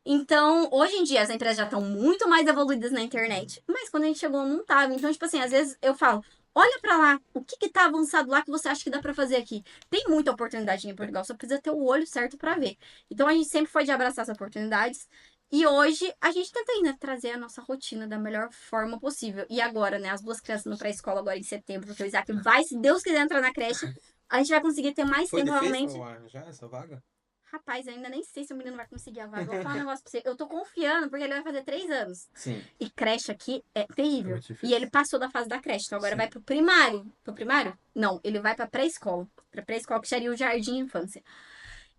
Então, hoje em dia, as empresas já estão muito mais evoluídas na internet. Mas quando a gente chegou, não tava. Então, tipo assim, às vezes eu falo, olha pra lá, o que tá avançado lá que você acha que dá pra fazer aqui? Tem muita oportunidade em Portugal, só precisa ter o olho certo pra ver. Então, a gente sempre foi de abraçar as oportunidades. E hoje, a gente tenta ainda trazer a nossa rotina da melhor forma possível. E agora, né, as 2 crianças no pré-escola agora em setembro, porque o Isaac vai, se Deus quiser, entrar na creche, a gente vai conseguir ter mais Foi tempo difícil realmente. já essa vaga? Rapaz, eu ainda nem sei se o menino vai conseguir a vaga. Vou falar um negócio pra você. Eu tô confiando, porque ele vai fazer 3 anos. Sim. E creche aqui é É terrível. muito difícil. E ele passou da fase da creche, então agora Sim. vai pro primário. Pro primário? Não, ele vai pra pré-escola. Pra pré-escola, que seria o jardim de infância.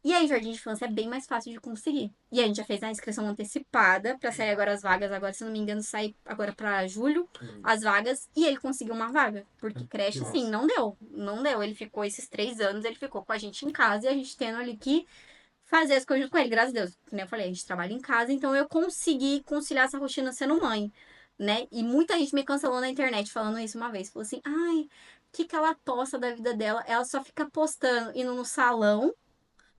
E aí, jardim de infância é bem mais fácil de conseguir. E a gente já fez a inscrição antecipada pra sair agora as vagas. Agora, se não me engano, sai agora pra julho as vagas. E ele conseguiu uma vaga. Porque creche, Nossa. sim, não deu. Não deu. Ele ficou esses 3 anos, ele ficou com a gente em casa e a gente tendo ali que fazer as coisas com ele, graças a Deus. Como eu falei, a gente trabalha em casa, então eu consegui conciliar essa rotina sendo mãe, né? E muita gente me cancelou na internet falando isso uma vez. Falou assim, ai, o que que ela posta da vida dela? Ela só fica postando, indo no salão,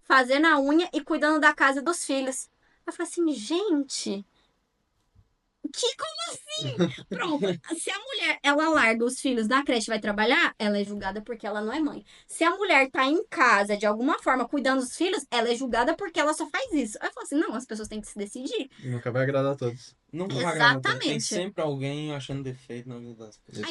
fazendo a unha e cuidando da casa dos filhos. Eu falei assim, gente, como assim? Pronto, se a mulher, ela larga os filhos da creche e vai trabalhar, ela é julgada porque ela não é mãe. Se a mulher tá em casa, de alguma forma, cuidando dos filhos, ela é julgada porque ela só faz isso. Aí eu falo assim, não, as pessoas têm que se decidir. Nunca vai agradar a todos. Nunca vai agradar a todos. Tem Exatamente. sempre alguém achando defeito na vida das pessoas.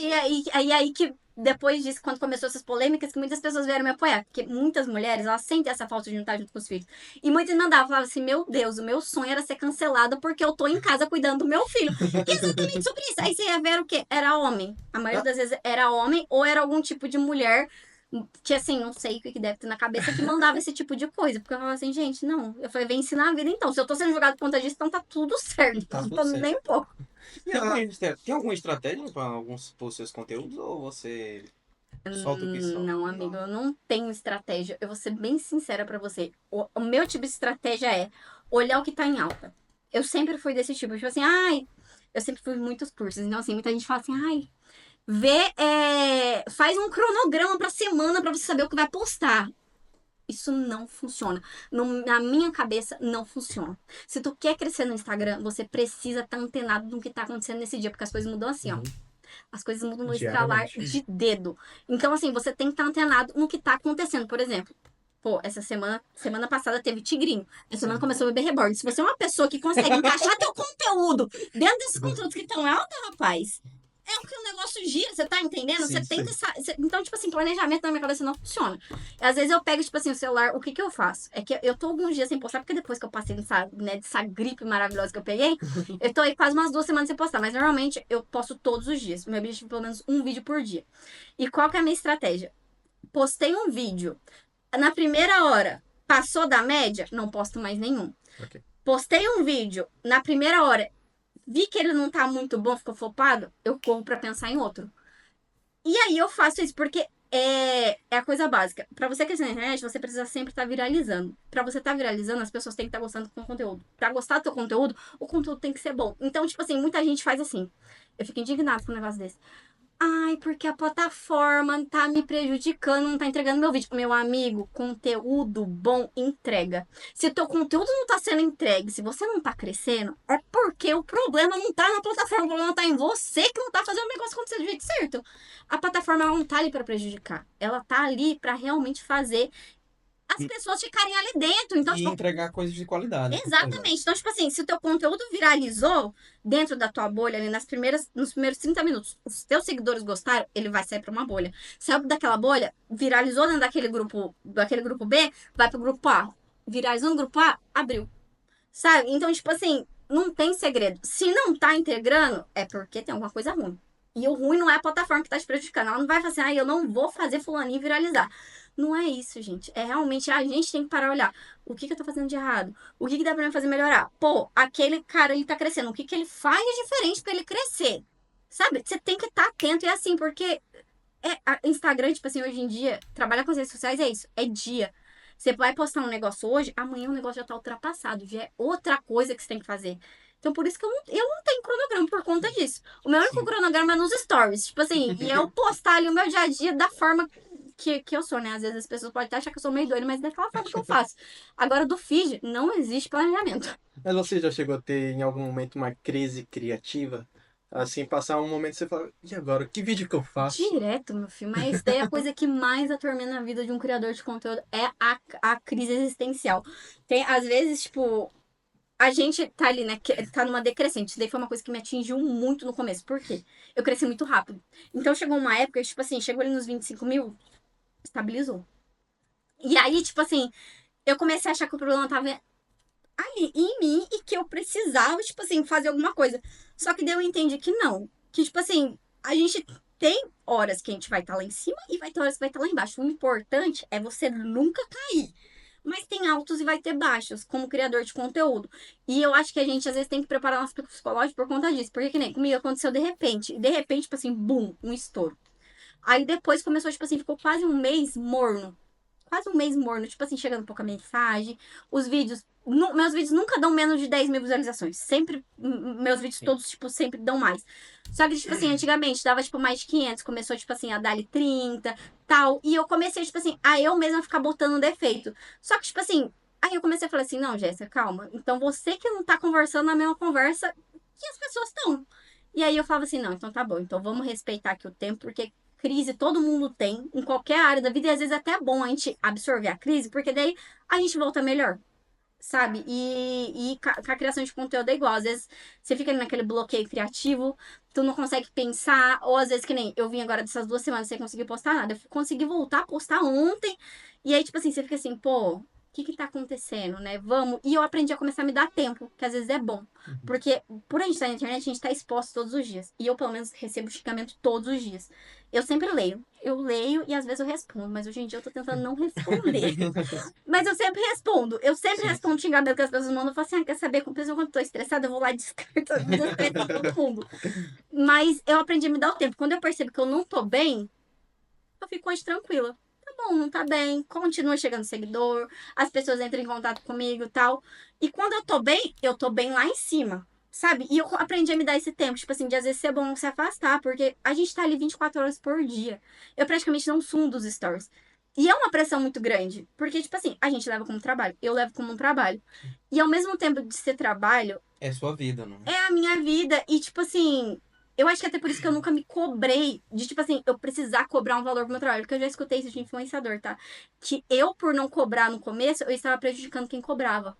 Aí que depois disso, quando começou essas polêmicas, que muitas pessoas vieram me apoiar. Porque muitas mulheres, elas sentem essa falta de não estar junto com os filhos. E muitas me mandavam, falavam assim, meu Deus, o meu sonho era ser cancelada porque eu tô em casa cuidando do meu filho. E exatamente sobre isso. Aí você ia ver o quê? Era homem. A maioria das vezes era homem ou era algum tipo de mulher que, assim, não sei o que deve ter na cabeça que mandava esse tipo de coisa. Porque eu falava assim, gente, não. Eu falei, vem ensinar a vida então. Se eu tô sendo julgado por conta disso, então tá tudo certo. Tá Não tudo tô certo. nem um pouco. Tem alguma estratégia para alguns seus conteúdos ou você Solta o que solta. Não, amigo, eu não tenho estratégia. Eu vou ser bem sincera pra você. O meu tipo de estratégia é olhar o que tá em alta. Eu sempre fui desse tipo, tipo assim, ai, eu sempre fui muitos cursos. Então, assim, muita gente fala assim, ai, faz um cronograma pra semana pra você saber o que vai postar. Isso não funciona. Na minha cabeça, não funciona. Se tu quer crescer no Instagram, você precisa estar antenado no que tá acontecendo nesse dia, porque as coisas mudam assim, ó. As coisas mudam no estralar Diariamente. de dedo. Então, assim, você tem que estar antenado no que tá acontecendo. Por exemplo, pô, essa semana passada teve Tigrinho. Essa semana começou o Bebê Reborn. Se você é uma pessoa que consegue encaixar teu conteúdo dentro desses conteúdos que estão alta, rapaz, é o que o negócio gira, você tá entendendo? Sim, Você tem sim. que. Então, tipo assim, planejamento na minha cabeça não funciona. Às vezes eu pego, tipo assim, o celular, o que que eu faço? É que eu tô alguns dias sem postar, porque depois que eu passei dessa gripe maravilhosa que eu peguei, eu tô aí quase umas 2 semanas sem postar. Mas normalmente eu posto todos os dias. Meu objetivo é pelo menos um vídeo por dia. E qual que é a minha estratégia? Postei um vídeo. Na primeira hora, passou da média, não posto mais nenhum. Ok. Postei um vídeo, na primeira hora, vi que ele não tá muito bom, ficou flopado, eu corro pra pensar em outro. E aí eu faço isso, porque é a coisa básica. Pra você crescer na internet, você precisa sempre estar viralizando. Pra você estar viralizando, as pessoas têm que estar gostando do seu conteúdo. Pra gostar do seu conteúdo, o conteúdo tem que ser bom. Então, tipo assim, muita gente faz assim. Eu fico indignada com um negócio desse. Ai, porque a plataforma tá me prejudicando, não tá entregando meu vídeo. Meu amigo, conteúdo bom entrega. Se o teu conteúdo não tá sendo entregue, se você não tá crescendo, é porque o problema não tá na plataforma, o problema tá em você que não tá fazendo o negócio acontecer do jeito certo. A plataforma ela não tá ali pra prejudicar. Ela tá ali pra realmente fazer as E, pessoas ficarem ali dentro. Então, e tipo, entregar coisas de qualidade. Exato. exatamente. Então, tipo assim, se o teu conteúdo viralizou dentro da tua bolha, ali nos primeiros 30 minutos, os teus seguidores gostaram, ele vai sair pra uma bolha. Saiu daquela bolha, viralizou dentro daquele grupo B, vai pro grupo A. Viralizou no grupo A, abriu. Sabe? Então, tipo assim, não tem segredo. Se não tá integrando, é porque tem alguma coisa ruim. E o ruim não é a plataforma que tá te prejudicando. Ela não vai falar assim, ah, eu não vou fazer fulaninho viralizar. Não é isso, gente. É realmente a gente tem que parar e olhar. O que que eu tô fazendo de errado? O que que dá pra mim fazer melhorar? Pô, aquele cara, ele tá crescendo. O que que ele faz de diferente pra ele crescer? Sabe? Você tem que estar atento. E assim, porque Instagram, tipo assim, hoje em dia, trabalhar com as redes sociais é isso. É dia. Você vai postar um negócio hoje, amanhã o negócio já tá ultrapassado. Já é outra coisa que você tem que fazer. Então, por isso que eu não tenho cronograma por conta disso. O meu único Sim. cronograma é nos stories. Tipo assim, e eu postar ali o meu dia a dia da forma que eu sou, né? Às vezes as pessoas podem até achar que eu sou meio doida, mas é daquela forma que eu faço. Agora, do feed, não existe planejamento. Mas você já chegou a ter em algum momento uma crise criativa? Assim, passar um momento e você fala, e agora? Que vídeo que eu faço? Direto, meu filho. Mas isso daí é a coisa que mais atormenta a vida de um criador de conteúdo. É a crise existencial. Tem, às vezes, tipo, a gente tá ali, né? Tá numa decrescente. Isso daí foi uma coisa que me atingiu muito no começo. Por quê? Eu cresci muito rápido. Então chegou uma época, tipo assim, chegou ali nos 25 mil, estabilizou. E aí, tipo assim, eu comecei a achar que o problema tava ali em mim e que eu precisava, tipo assim, fazer alguma coisa. Só que daí eu entendi que não. Que, tipo assim, a gente tem horas que a gente vai estar lá em cima e vai ter horas que vai estar lá embaixo. O importante é você nunca cair. Mas tem altos e vai ter baixos, como criador de conteúdo. E eu acho que a gente, às vezes, tem que preparar nosso psicológico por conta disso. Porque, que nem comigo, aconteceu de repente. E de repente, tipo assim, bum, um estouro. Aí depois começou, tipo assim, ficou quase um mês morno. Quase um mês morno, tipo assim, chegando pouca mensagem. Os vídeos. Meus vídeos nunca dão menos de 10 mil visualizações. Sempre. Meus vídeos Sim. todos, tipo, sempre dão mais. Só que, tipo assim, antigamente dava, tipo, mais de 500. Começou, tipo assim, a dar-lhe 30, tal. E eu comecei, tipo assim, a eu mesma ficar botando defeito. Só que, tipo assim. Aí eu comecei a falar assim: não, Jéssica, calma. Então você que não tá conversando na mesma conversa que as pessoas estão. E aí eu falava assim: não, então tá bom. Então vamos respeitar aqui o tempo, porque crise todo mundo tem, em qualquer área da vida, e às vezes é até bom a gente absorver a crise, porque daí a gente volta melhor, sabe? E com a criação de conteúdo é igual. Às vezes você fica ali naquele bloqueio criativo, tu não consegue pensar, ou às vezes que nem eu vim agora dessas 2 semanas sem conseguir postar nada. Eu consegui voltar a postar ontem, e aí, tipo assim, você fica assim, pô. O que que tá acontecendo, né? Vamos. E eu aprendi a começar a me dar tempo, que às vezes é bom. Porque por a gente estar na internet, a gente tá exposto todos os dias. E eu, pelo menos, recebo xingamento todos os dias. Eu sempre leio. Eu leio e às vezes eu respondo, mas hoje em dia eu tô tentando não responder. Mas eu sempre respondo. Eu sempre Sim, sim. respondo xingamento que as pessoas mandam. Eu falo assim, quer saber? Com pessoa quando eu tô estressada, eu vou lá e descarto todo mundo. Mas eu aprendi a me dar o tempo. Quando eu percebo que eu não tô bem, eu fico hoje tranquila. Tá bom, não tá bem, continua chegando seguidor, as pessoas entram em contato comigo e tal. E quando eu tô bem lá em cima. Sabe? E eu aprendi a me dar esse tempo, tipo assim, de às vezes ser bom se afastar, porque a gente tá ali 24 horas por dia. Eu praticamente não sumo dos stories. E é uma pressão muito grande, porque, tipo assim, a gente leva como trabalho, eu levo como um trabalho. E ao mesmo tempo de ser trabalho, É sua vida, não é? é a minha vida. E, tipo assim, eu acho que até por isso que eu nunca me cobrei de, tipo assim, eu precisar cobrar um valor pro meu trabalho. Porque eu já escutei isso de influenciador, tá? Que eu, por não cobrar no começo, eu estava prejudicando quem cobrava.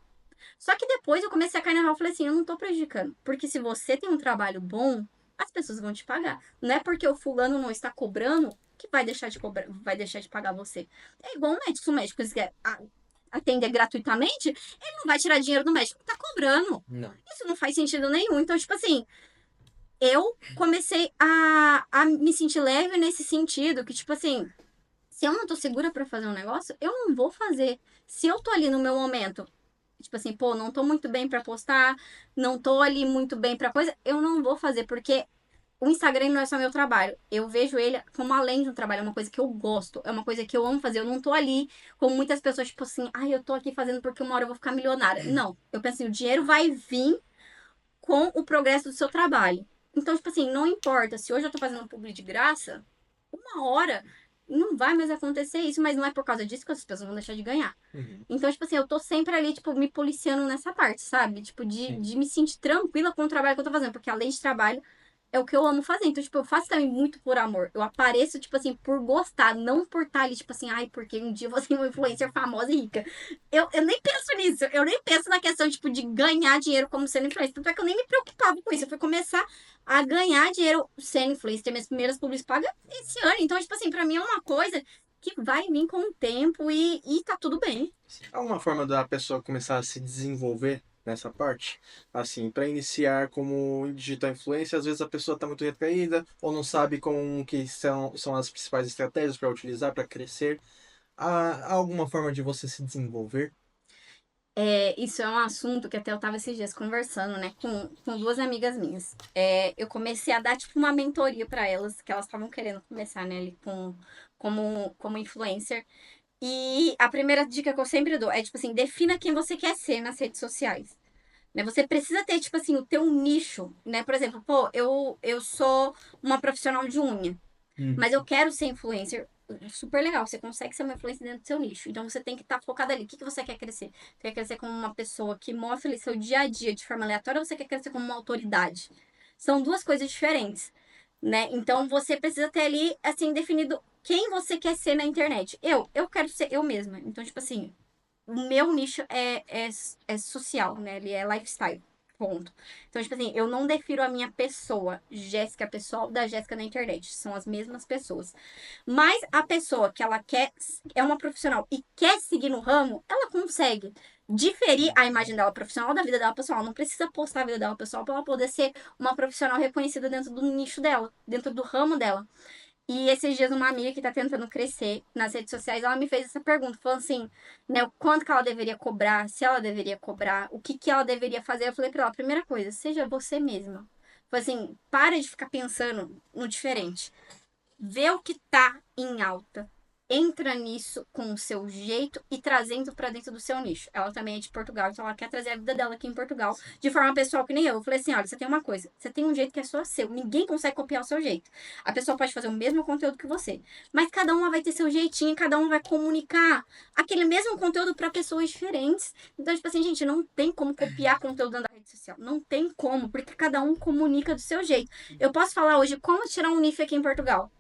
Só que depois eu comecei a cair na real e falei assim, eu não tô prejudicando. Porque se você tem um trabalho bom, as pessoas vão te pagar. Não é porque o fulano não está cobrando que vai deixar de cobrar, vai deixar de pagar você. É igual um médico. Se o médico quiser atender gratuitamente, ele não vai tirar dinheiro do médico que tá cobrando. Não. Isso não faz sentido nenhum. Então, tipo assim, eu comecei a me sentir leve nesse sentido, que, tipo assim, se eu não tô segura pra fazer um negócio, eu não vou fazer. Se eu tô ali no meu momento, tipo assim, pô, não tô muito bem pra postar, não tô ali muito bem pra coisa, eu não vou fazer, porque o Instagram não é só meu trabalho. Eu vejo ele como além de um trabalho, é uma coisa que eu gosto, é uma coisa que eu amo fazer. Eu não tô ali como muitas pessoas, tipo assim, ai, eu tô aqui fazendo porque uma hora eu vou ficar milionária. Não, eu penso assim, o dinheiro vai vir com o progresso do seu trabalho. Então, tipo assim, não importa se hoje eu tô fazendo um publi de graça, uma hora não vai mais acontecer isso, mas não é por causa disso que as pessoas vão deixar de ganhar. Uhum. Então, tipo assim, eu tô sempre ali, tipo, me policiando nessa parte, sabe? Tipo, Sim. de me sentir tranquila com o trabalho que eu tô fazendo, porque além de trabalho, é o que eu amo fazer. Então, tipo, eu faço também muito por amor. Eu apareço, tipo assim, por gostar, não por estar ali, tipo assim, ai, porque um dia eu vou ser uma influencer famosa e rica. Eu nem penso nisso. Eu nem penso na questão, tipo, de ganhar dinheiro como sendo influencer. Tanto é que eu nem me preocupava com isso. Eu fui começar a ganhar dinheiro sendo influencer. Ter minhas primeiras publis pagas esse ano. Então, tipo assim, pra mim é uma coisa que vai vir com o tempo e tá tudo bem. Há uma forma da pessoa começar a se desenvolver nessa parte? Assim, para iniciar como digital influencer, às vezes a pessoa está muito retraída ou não sabe como que são as principais estratégias para utilizar para crescer. Há alguma forma de você se desenvolver? É, isso é um assunto que até eu tava esses dias conversando, né, com duas amigas minhas. É, eu comecei a dar, tipo, uma mentoria pra elas, que elas estavam querendo começar, né, ali como influencer. E a primeira dica que eu sempre dou é, tipo assim, defina quem você quer ser nas redes sociais. Né? Você precisa ter, tipo assim, o teu nicho, né? Por exemplo, pô, eu sou uma profissional de unha. Mas eu quero ser influencer. Super legal, você consegue ser uma influencer dentro do seu nicho. Então você tem que estar focado ali. O que, que você quer crescer? Você quer crescer como uma pessoa que mostra ali seu dia a dia de forma aleatória ou você quer crescer como uma autoridade? São duas coisas diferentes, né? Então você precisa ter ali, assim, definido quem você quer ser na internet. Eu quero ser eu mesma. Então, tipo assim, o meu nicho é social, né? Ele é lifestyle. Ponto. Então, tipo assim, eu não defiro a minha pessoa, Jéssica pessoal, da Jéssica na internet. São as mesmas pessoas. Mas a pessoa que ela quer, é uma profissional e quer seguir no ramo, ela consegue diferir a imagem dela profissional da vida dela pessoal. Não precisa postar a vida dela pessoal para ela poder ser uma profissional reconhecida dentro do nicho dela, dentro do ramo dela. E esses dias uma amiga que tá tentando crescer nas redes sociais, ela me fez essa pergunta, falando assim, né, o quanto que ela deveria cobrar, se ela deveria cobrar, o que que ela deveria fazer. Eu falei pra ela, primeira coisa, seja você mesma. Falei assim, para de ficar pensando no diferente. Vê o que tá em alta. Entra nisso com o seu jeito e trazendo pra dentro do seu nicho. Ela também é de Portugal, então ela quer trazer a vida dela aqui em Portugal de forma pessoal que nem eu. Eu falei assim: olha, você tem uma coisa, você tem um jeito que é só seu. Ninguém consegue copiar o seu jeito. A pessoa pode fazer o mesmo conteúdo que você, mas cada uma vai ter seu jeitinho, cada uma vai comunicar aquele mesmo conteúdo pra pessoas diferentes. Então, tipo assim, gente, não tem como copiar conteúdo da rede social. Não tem como, porque cada um comunica do seu jeito. Eu posso falar hoje como tirar um NIF aqui em Portugal.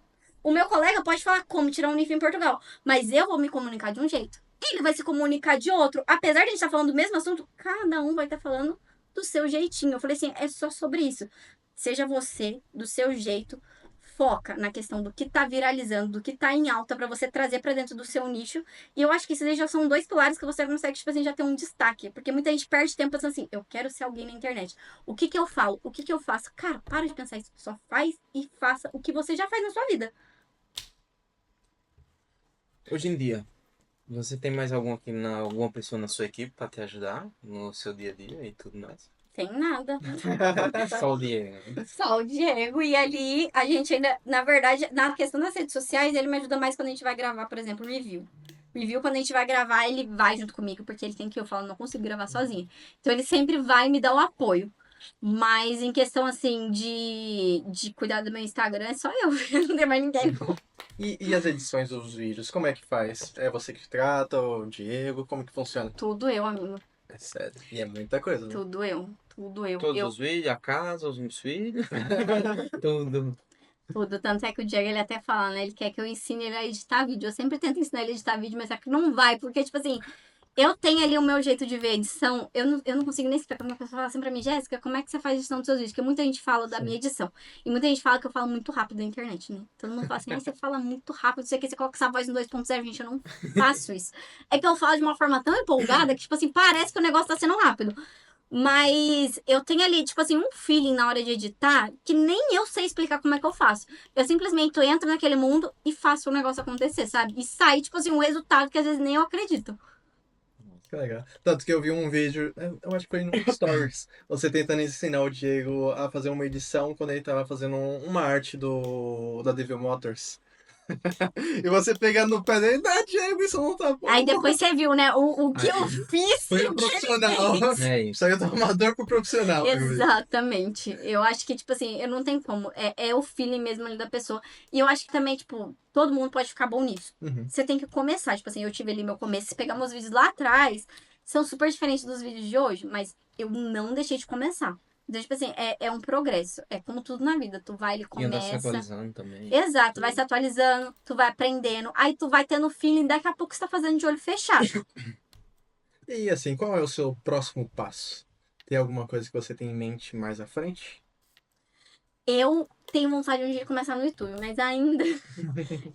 O meu colega pode falar como tirar um NIF em Portugal, mas eu vou me comunicar de um jeito. Ele vai se comunicar de outro. Apesar de a gente estar falando do mesmo assunto, cada um vai estar falando do seu jeitinho. Eu falei assim, é só sobre isso. Seja você, do seu jeito, foca na questão do que tá viralizando, do que tá em alta para você trazer para dentro do seu nicho. E eu acho que esses já são dois pilares que você consegue, tipo assim, já ter um destaque. Porque muita gente perde tempo pensando assim, eu quero ser alguém na internet. O que que eu falo? O que que eu faço? Cara, para de pensar isso. Só faz e faça o que você já faz na sua vida. Hoje em dia, você tem mais alguma pessoa na sua equipe para te ajudar no seu dia a dia e tudo mais? Tem nada. Só o Diego. Só o Diego. E ali, a gente ainda, na verdade, na questão das redes sociais, ele me ajuda mais quando a gente vai gravar, por exemplo, review. Review, quando a gente vai gravar, ele vai junto comigo, porque ele tem que eu falo, não consigo gravar sozinha. Então ele sempre vai me dar o apoio. Mas em questão, assim, de cuidar do meu Instagram, é só eu. Não tem mais ninguém, não. E as edições dos vídeos, como é que faz? É você que trata, o Diego? Como que funciona? Tudo eu, amigo. É sério. E é muita coisa, né? Tudo eu. Tudo eu. Todos Eu os vídeos, a casa, os meus filhos. Tudo. tudo. Tanto é que o Diego, ele até fala, né? Ele quer que eu ensine ele a editar vídeo. Eu sempre tento ensinar ele a editar vídeo, mas é que não vai. Porque, tipo assim, eu tenho ali o meu jeito de ver edição. Eu não consigo nem explicar. Uma pessoa fala assim pra mim, Jéssica, como é que você faz edição dos seus vídeos? Porque muita gente fala da Sim. minha edição. E muita gente fala que eu falo muito rápido na internet, né? Todo mundo fala assim, você fala muito rápido. Você quer você coloca essa voz no 2.0, gente. Eu não faço isso. É que eu falo de uma forma tão empolgada que, tipo assim, parece que o negócio tá sendo rápido. Mas eu tenho ali, tipo assim, um feeling na hora de editar que nem eu sei explicar como é que eu faço. Eu simplesmente entro naquele mundo e faço o negócio acontecer, sabe? E sai, tipo assim, um resultado que às vezes nem eu acredito. Que legal. Tanto que eu vi um vídeo, eu acho que foi no Stories, você tentando ensinar o Diego a fazer uma edição quando ele tava fazendo uma arte da Devil Motors. E você pegando no pé dele, Diego, isso não tá bom. Aí depois você viu, né? O que eu fiz. Foi um profissional. É isso. Saiu do amador pro profissional. Exatamente. Eu acho que, tipo assim, eu não tenho como. É o feeling mesmo ali da pessoa. E eu acho que também, tipo, todo mundo pode ficar bom nisso. Uhum. Você tem que começar. Tipo assim, eu tive ali meu começo. Se pegar meus vídeos lá atrás, são super diferentes dos vídeos de hoje, mas eu não deixei de começar. Então, tipo assim, é um progresso. É como tudo na vida. Tu vai, ele E andar se começa. atualizando também. Exato, vai se atualizando, tu vai aprendendo, aí tu vai tendo feeling, daqui a pouco você tá fazendo de olho fechado. E assim, qual é o seu próximo passo? Tem alguma coisa que você tem em mente mais à frente? Eu tenho vontade de um dia de começar no YouTube, mas ainda.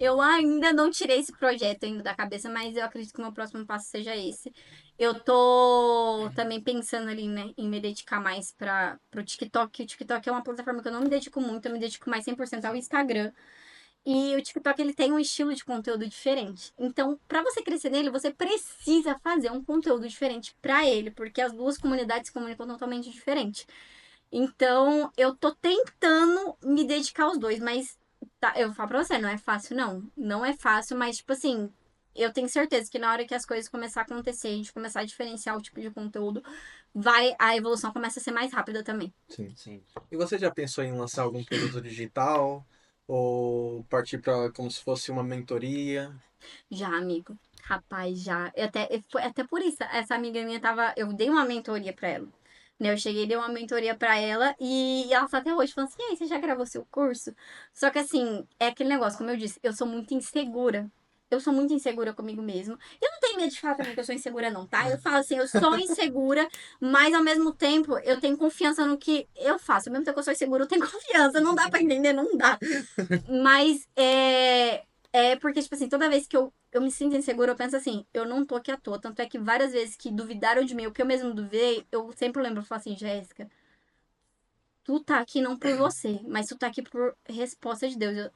Eu ainda não tirei esse projeto ainda da cabeça, mas eu acredito que o meu próximo passo seja esse. Eu tô também pensando ali, né, em me dedicar mais pro TikTok. O TikTok é uma plataforma que eu não me dedico muito, eu me dedico mais 100% ao Instagram. E o TikTok, ele tem um estilo de conteúdo diferente. Então, para você crescer nele, você precisa fazer um conteúdo diferente para ele, porque as duas comunidades se comunicam totalmente diferente. Então, eu tô tentando me dedicar aos dois, mas tá, eu vou falar pra você, não é fácil, não. Não é fácil, mas, tipo assim, eu tenho certeza que na hora que as coisas começar a acontecer, a gente começar a diferenciar o tipo de conteúdo, a evolução começa a ser mais rápida também. Sim. Sim. E você já pensou em lançar algum produto digital? Ou partir para como se fosse uma mentoria? Já, amigo. Rapaz, já. Foi até por isso, essa amiga minha tava. Eu dei uma mentoria pra ela. Né? Eu cheguei, dei uma mentoria pra ela e ela tá até hoje falando assim: e aí, você já gravou seu curso? Só que assim, é aquele negócio, como eu disse, eu sou muito insegura. Eu sou muito insegura comigo mesmo. Eu não tenho medo de falar também que eu sou insegura, não, tá? Eu falo assim, eu sou insegura, mas ao mesmo tempo eu tenho confiança no que eu faço. Ao mesmo tempo que eu sou insegura, eu tenho confiança. Não dá pra entender, não dá. Mas é porque, tipo assim, toda vez que eu me sinto insegura, eu penso assim, eu não tô aqui à toa. Tanto é que várias vezes que duvidaram de mim, o que eu mesmo duvidei, eu sempre lembro, eu falo assim, Jéssica, tu tá aqui não por você, mas tu tá aqui por resposta de Deus.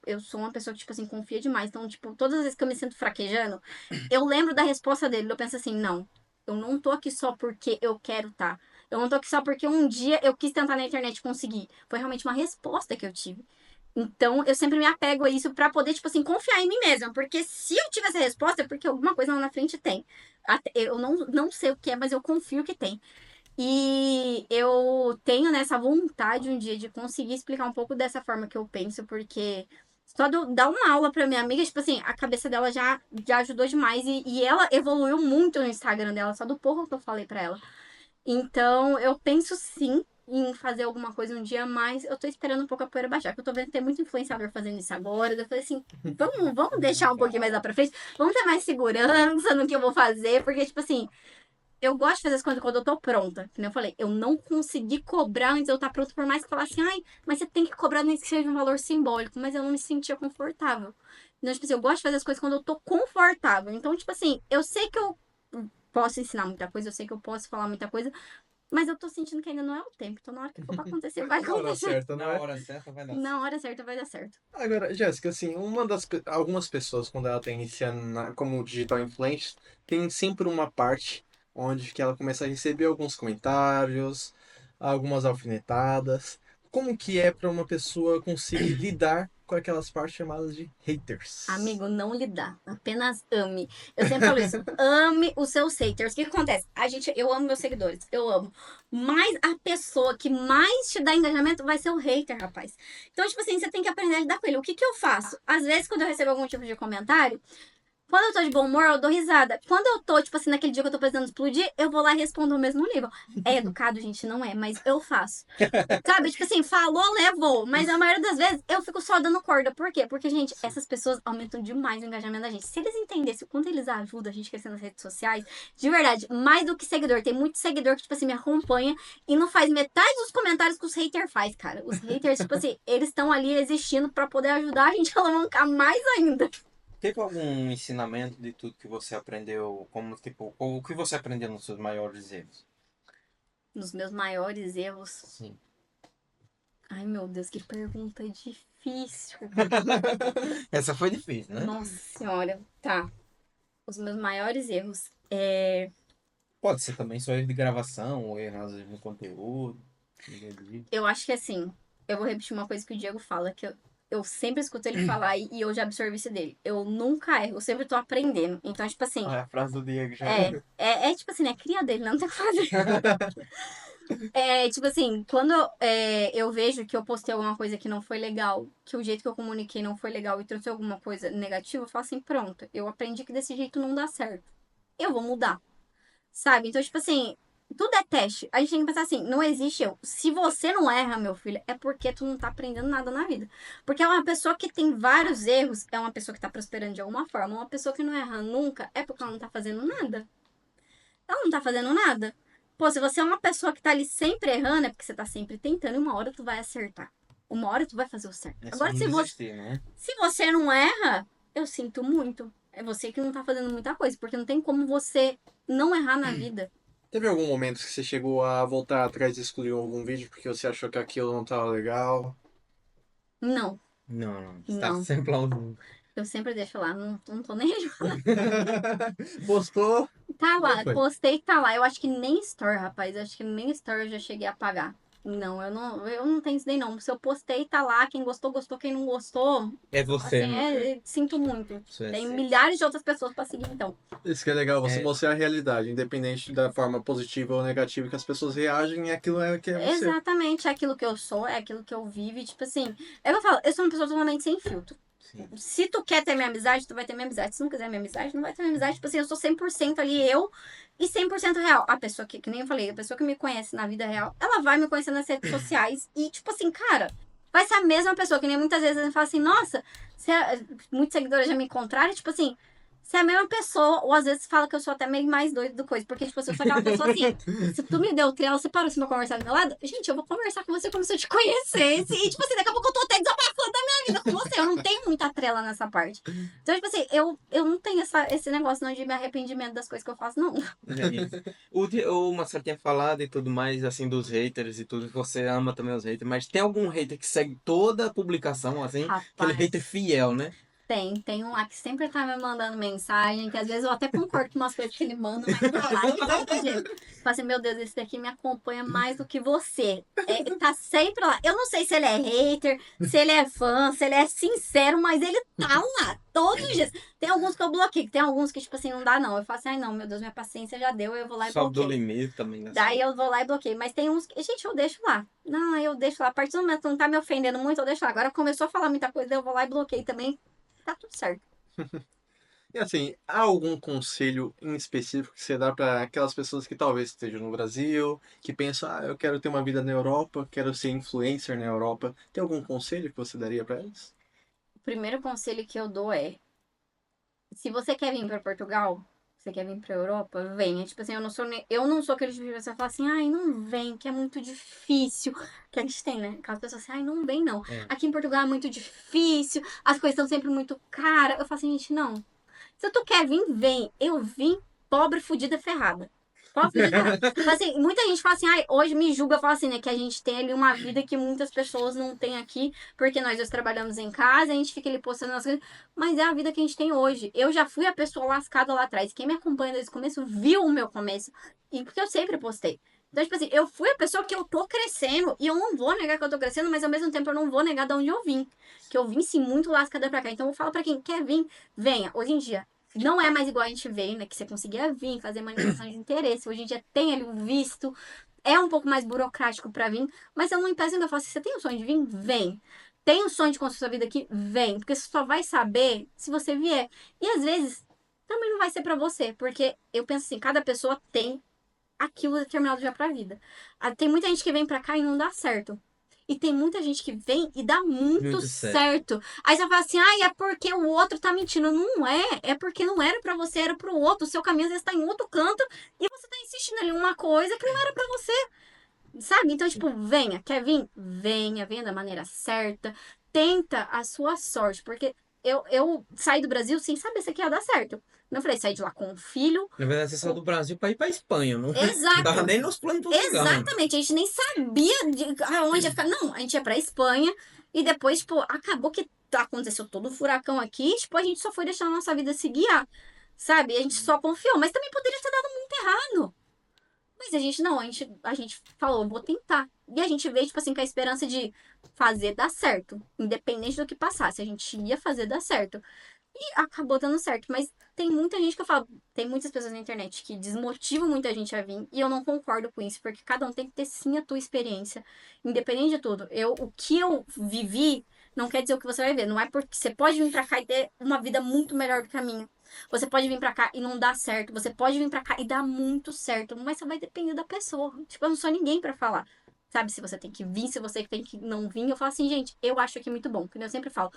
Eu sou uma pessoa que, tipo assim, confia demais. Então, tipo, todas as vezes que eu me sinto fraquejando, eu lembro da resposta dele. Eu penso assim, não, eu não tô aqui só porque eu quero tá. Eu não tô aqui só porque um dia eu quis tentar na internet e consegui. Foi realmente uma resposta que eu tive. Então, eu sempre me apego a isso pra poder, tipo assim, confiar em mim mesma. Porque se eu tiver essa resposta, é porque alguma coisa lá na frente tem. Eu não sei o que é, mas eu confio que tem. E eu tenho nessa vontade um dia de conseguir explicar um pouco dessa forma que eu penso, porque só dar uma aula pra minha amiga, tipo assim, a cabeça dela já ajudou demais. E ela evoluiu muito no Instagram dela, só do pouco que eu falei pra ela. Então, eu penso sim em fazer alguma coisa um dia, mas eu tô esperando um pouco a poeira baixar, porque eu tô vendo que tem muito influenciador fazendo isso agora. Eu falei assim, vamos deixar um pouquinho mais lá pra frente, vamos ter mais segurança no que eu vou fazer, porque, tipo assim, eu gosto de fazer as coisas quando eu tô pronta. Como eu falei, eu não consegui cobrar antes de eu estar pronta, por mais que falasse, ai, mas você tem que cobrar nem que seja um valor simbólico, mas eu não me sentia confortável. Então, tipo assim, eu gosto de fazer as coisas quando eu tô confortável. Então, tipo assim, eu sei que eu posso ensinar muita coisa, eu sei que eu posso falar muita coisa, mas eu tô sentindo que ainda não é o tempo. Então, na hora que for pra acontecer, vai Na hora acontecer. certa, não Na é? hora certa vai dar. Na hora certa vai dar certo. Agora, Jéssica, assim, algumas pessoas, quando ela tá iniciando como digital influencer, tem sempre uma parte onde que ela começa a receber alguns comentários, algumas alfinetadas. Como que é para uma pessoa conseguir lidar com aquelas partes chamadas de haters? Amigo, não lidar. Apenas ame. Eu sempre falo isso. Ame os seus haters. O que acontece? Eu amo meus seguidores. Eu amo. Mas a pessoa que mais te dá engajamento vai ser o hater, rapaz. Então, tipo assim, você tem que aprender a lidar com ele. O que que eu faço? Às vezes, quando eu recebo algum tipo de comentário, quando eu tô de bom humor, eu dou risada. Quando eu tô, tipo assim, naquele dia que eu tô precisando explodir, eu vou lá e respondo no mesmo nível. É educado, gente? Não é, mas eu faço. Sabe? Tipo assim, falou, levou. Mas a maioria das vezes eu fico só dando corda. Por quê? Porque, gente, essas pessoas aumentam demais o engajamento da gente. Se eles entendessem o quanto eles ajudam a gente crescer nas redes sociais, de verdade, mais do que seguidor. Tem muito seguidor que, tipo assim, me acompanha e não faz metade dos comentários que os haters faz, cara. Os haters, tipo assim, eles estão ali existindo pra poder ajudar a gente a alavancar mais ainda. Teve algum ensinamento de tudo que você aprendeu, como tipo, o que você aprendeu nos seus maiores erros? Nos meus maiores erros. Sim. Ai, meu Deus, que pergunta difícil. Essa foi difícil, né? Nossa senhora. Tá. Os meus maiores erros. Pode ser também só erro de gravação, ou erro às vezes no conteúdo. Eu acho que assim, eu vou repetir uma coisa que o Diego fala, que eu sempre escuto ele falar e eu já absorvi isso dele. Eu nunca erro, eu sempre tô aprendendo. Então, tipo assim, Ah, a frase do Diego já. é tipo assim, é cria dele, não tem o que fazer. É, tipo assim, quando eu vejo que eu postei alguma coisa que não foi legal, que o jeito que eu comuniquei não foi legal e trouxe alguma coisa negativa, eu falo assim, pronto, eu aprendi que desse jeito não dá certo. Eu vou mudar. Sabe? Então, tipo assim, tudo é teste. A gente tem que pensar assim, não existe eu. Se você não erra, meu filho, é porque tu não tá aprendendo nada na vida. Porque é uma pessoa que tem vários erros, é uma pessoa que tá prosperando de alguma forma. Uma pessoa que não erra nunca é porque ela não tá fazendo nada. Ela não tá fazendo nada. Pô, se você é uma pessoa que tá ali sempre errando, é porque você tá sempre tentando e uma hora tu vai acertar. Uma hora tu vai fazer o certo. É só Agora, não desistir, né? se você não erra, eu sinto muito. É você que não tá fazendo muita coisa, porque não tem como você não errar na vida. Teve algum momento que você chegou a voltar atrás e excluir algum vídeo porque você achou que aquilo não estava legal? Não. Não, não. Está Não, sempre lá. eu sempre deixo lá, não tô nem aí. Postou? Tá Já lá, foi. postei, tá lá. Eu acho que nem story, rapaz. Eu acho que nem story eu já cheguei a apagar. Não, eu não tenho isso daí não. Se eu postei, tá lá. Quem gostou, gostou. Quem não gostou, É você, assim, não. sinto muito. Isso é Tem certo. milhares de outras pessoas pra seguir, então. Isso que é legal, você É, mostrar a realidade, independente da forma positiva ou negativa que as pessoas reagem, e aquilo é o que é você. Exatamente, é aquilo que eu sou, é aquilo que eu vivo. E, tipo assim, é o que eu falo, eu sou uma pessoa totalmente sem filtro. sim. Se tu quer ter minha amizade, tu vai ter minha amizade. Se não quiser minha amizade, não vai ter minha amizade. Tipo assim, eu sou 100% ali, eu, e 100% real. A pessoa que nem eu falei, a pessoa que me conhece na vida real, ela vai me conhecer nas redes sociais. E, tipo assim, cara, vai ser a mesma pessoa. Que nem muitas vezes eu falo assim, nossa, muitos seguidores já me encontraram. E, tipo assim, você é a mesma pessoa. Ou às vezes fala que eu sou até meio mais doido do coisa. Porque, tipo, eu sou aquela pessoa assim, se tu me deu trela, você parou assim pra conversar do meu lado? Gente, eu vou conversar com você como se eu te conhecesse. E, tipo assim, daqui a pouco eu tô até desabafando vida com você. Eu não tenho muita trela nessa parte. Então, tipo assim, eu não tenho esse negócio não de me arrependimento das coisas que eu faço, não. É isso. O Marcelo tinha falado e tudo mais, assim, dos haters e tudo. Você ama também os haters, mas tem algum hater que segue toda a publicação, assim? Aquele hater Rapaz, fiel, né? tem um lá que sempre tá me mandando mensagem, que às vezes eu até concordo com umas coisas que ele manda, mas tá lá, ele tá do jeito. Fala assim, meu Deus, esse daqui me acompanha mais do que você. Tá sempre lá. Eu não sei se ele é hater, se ele é fã, se ele é sincero, mas ele tá lá, todos os dias. Tem alguns que eu bloqueio, tem alguns que, tipo assim, não dá não. Eu falo assim, ai não, meu Deus, minha paciência já deu, eu vou lá e Sobe do bloqueio. limite também, né? Daí eu vou lá e bloqueio. Mas tem uns que, gente, eu deixo lá. Não, eu deixo lá. A partir do momento que não tá me ofendendo muito, eu deixo lá. Agora começou a falar muita coisa, eu vou lá e bloqueio também. Tá tudo certo. E assim, há algum conselho em específico que você dá para aquelas pessoas que talvez estejam no Brasil, que pensam, ah, eu quero ter uma vida na Europa, quero ser influencer na Europa. Tem algum conselho que você daria para eles? O primeiro conselho que eu dou é: se você quer vir pra Portugal, você quer vir pra Europa, venha. Tipo assim, eu não sou aquele tipo de pessoa que fala assim, ai, não vem, que é muito difícil. Que a gente tem, né? Aquelas pessoas assim, ai, não vem, não. É. Aqui em Portugal é muito difícil, as coisas estão sempre muito caras. Eu falo assim, gente, não. Se tu quer vir, vem. Eu vim pobre, fodida, ferrada. Pode acreditar. Tipo assim, muita gente fala assim, ai, hoje me julga, fala assim, né, que a gente tem ali uma vida que muitas pessoas não têm aqui, porque nós dois trabalhamos em casa, a gente fica ali postando as coisas, mas é a vida que a gente tem hoje. Eu já fui a pessoa lascada lá atrás. Quem me acompanha desde o começo viu o meu começo. E porque eu sempre postei. Então, tipo assim, eu fui a pessoa que eu tô crescendo, e eu não vou negar que eu tô crescendo, mas ao mesmo tempo eu não vou negar de onde eu vim. Que eu vim, sim, muito lascada pra cá. Então, eu falo pra quem quer vir, venha. Hoje em dia, não é mais igual a gente veio, né? Que você conseguia vir, fazer manifestação de interesse. Hoje em dia tem ali o visto. É um pouco mais burocrático pra vir. Mas eu não impeço ainda. Eu falo assim, você tem o sonho de vir? Vem. Tem o sonho de construir sua vida aqui? Vem. Porque você só vai saber se você vier. E às vezes, também não vai ser pra você. Porque eu penso assim, cada pessoa tem aquilo determinado já pra vida. Tem muita gente que vem pra cá e não dá certo. E tem muita gente que vem e dá muito Muito certo. Aí você fala assim, ai, é porque o outro tá mentindo. Não é. É porque não era pra você, era pro outro. O seu caminho às vezes tá em outro canto e você tá insistindo ali em uma coisa que não era pra você. Sabe? Então, tipo, venha. Quer vir? Venha. Venha da maneira certa. Tenta a sua sorte. Porque eu saí do Brasil sem saber se aqui ia dar certo. Não falei, saí de lá com um filho. Na verdade, você saiu do Brasil pra ir pra Espanha, não, não tava Exato. nem nos planos de Portugal ainda. Exatamente, a gente nem sabia aonde ia ficar. Não, a gente ia pra Espanha e depois, tipo, acabou que aconteceu todo o furacão aqui, tipo, a gente só foi deixando a nossa vida se guiar, sabe? A gente só confiou, mas também poderia ter dado muito errado. Mas a gente não, a gente falou, vou tentar. E a gente veio, tipo assim, com a esperança de fazer dar certo, independente do que passasse, a gente ia fazer dar certo. E acabou dando certo. Mas tem muita gente que eu falo, tem muitas pessoas na internet que desmotivam muita gente a vir. E eu não concordo com isso, porque cada um tem que ter sim a tua experiência. Independente de tudo. O que eu vivi não quer dizer o que você vai ver. Não é porque você pode vir pra cá e ter uma vida muito melhor do que a minha. Você pode vir pra cá e não dar certo. Você pode vir pra cá e dar muito certo. Mas só vai depender da pessoa. Tipo, eu não sou ninguém pra falar. Sabe, se você tem que vir, se você tem que não vir. Eu falo assim, gente, eu acho aqui muito bom. Como eu sempre falo.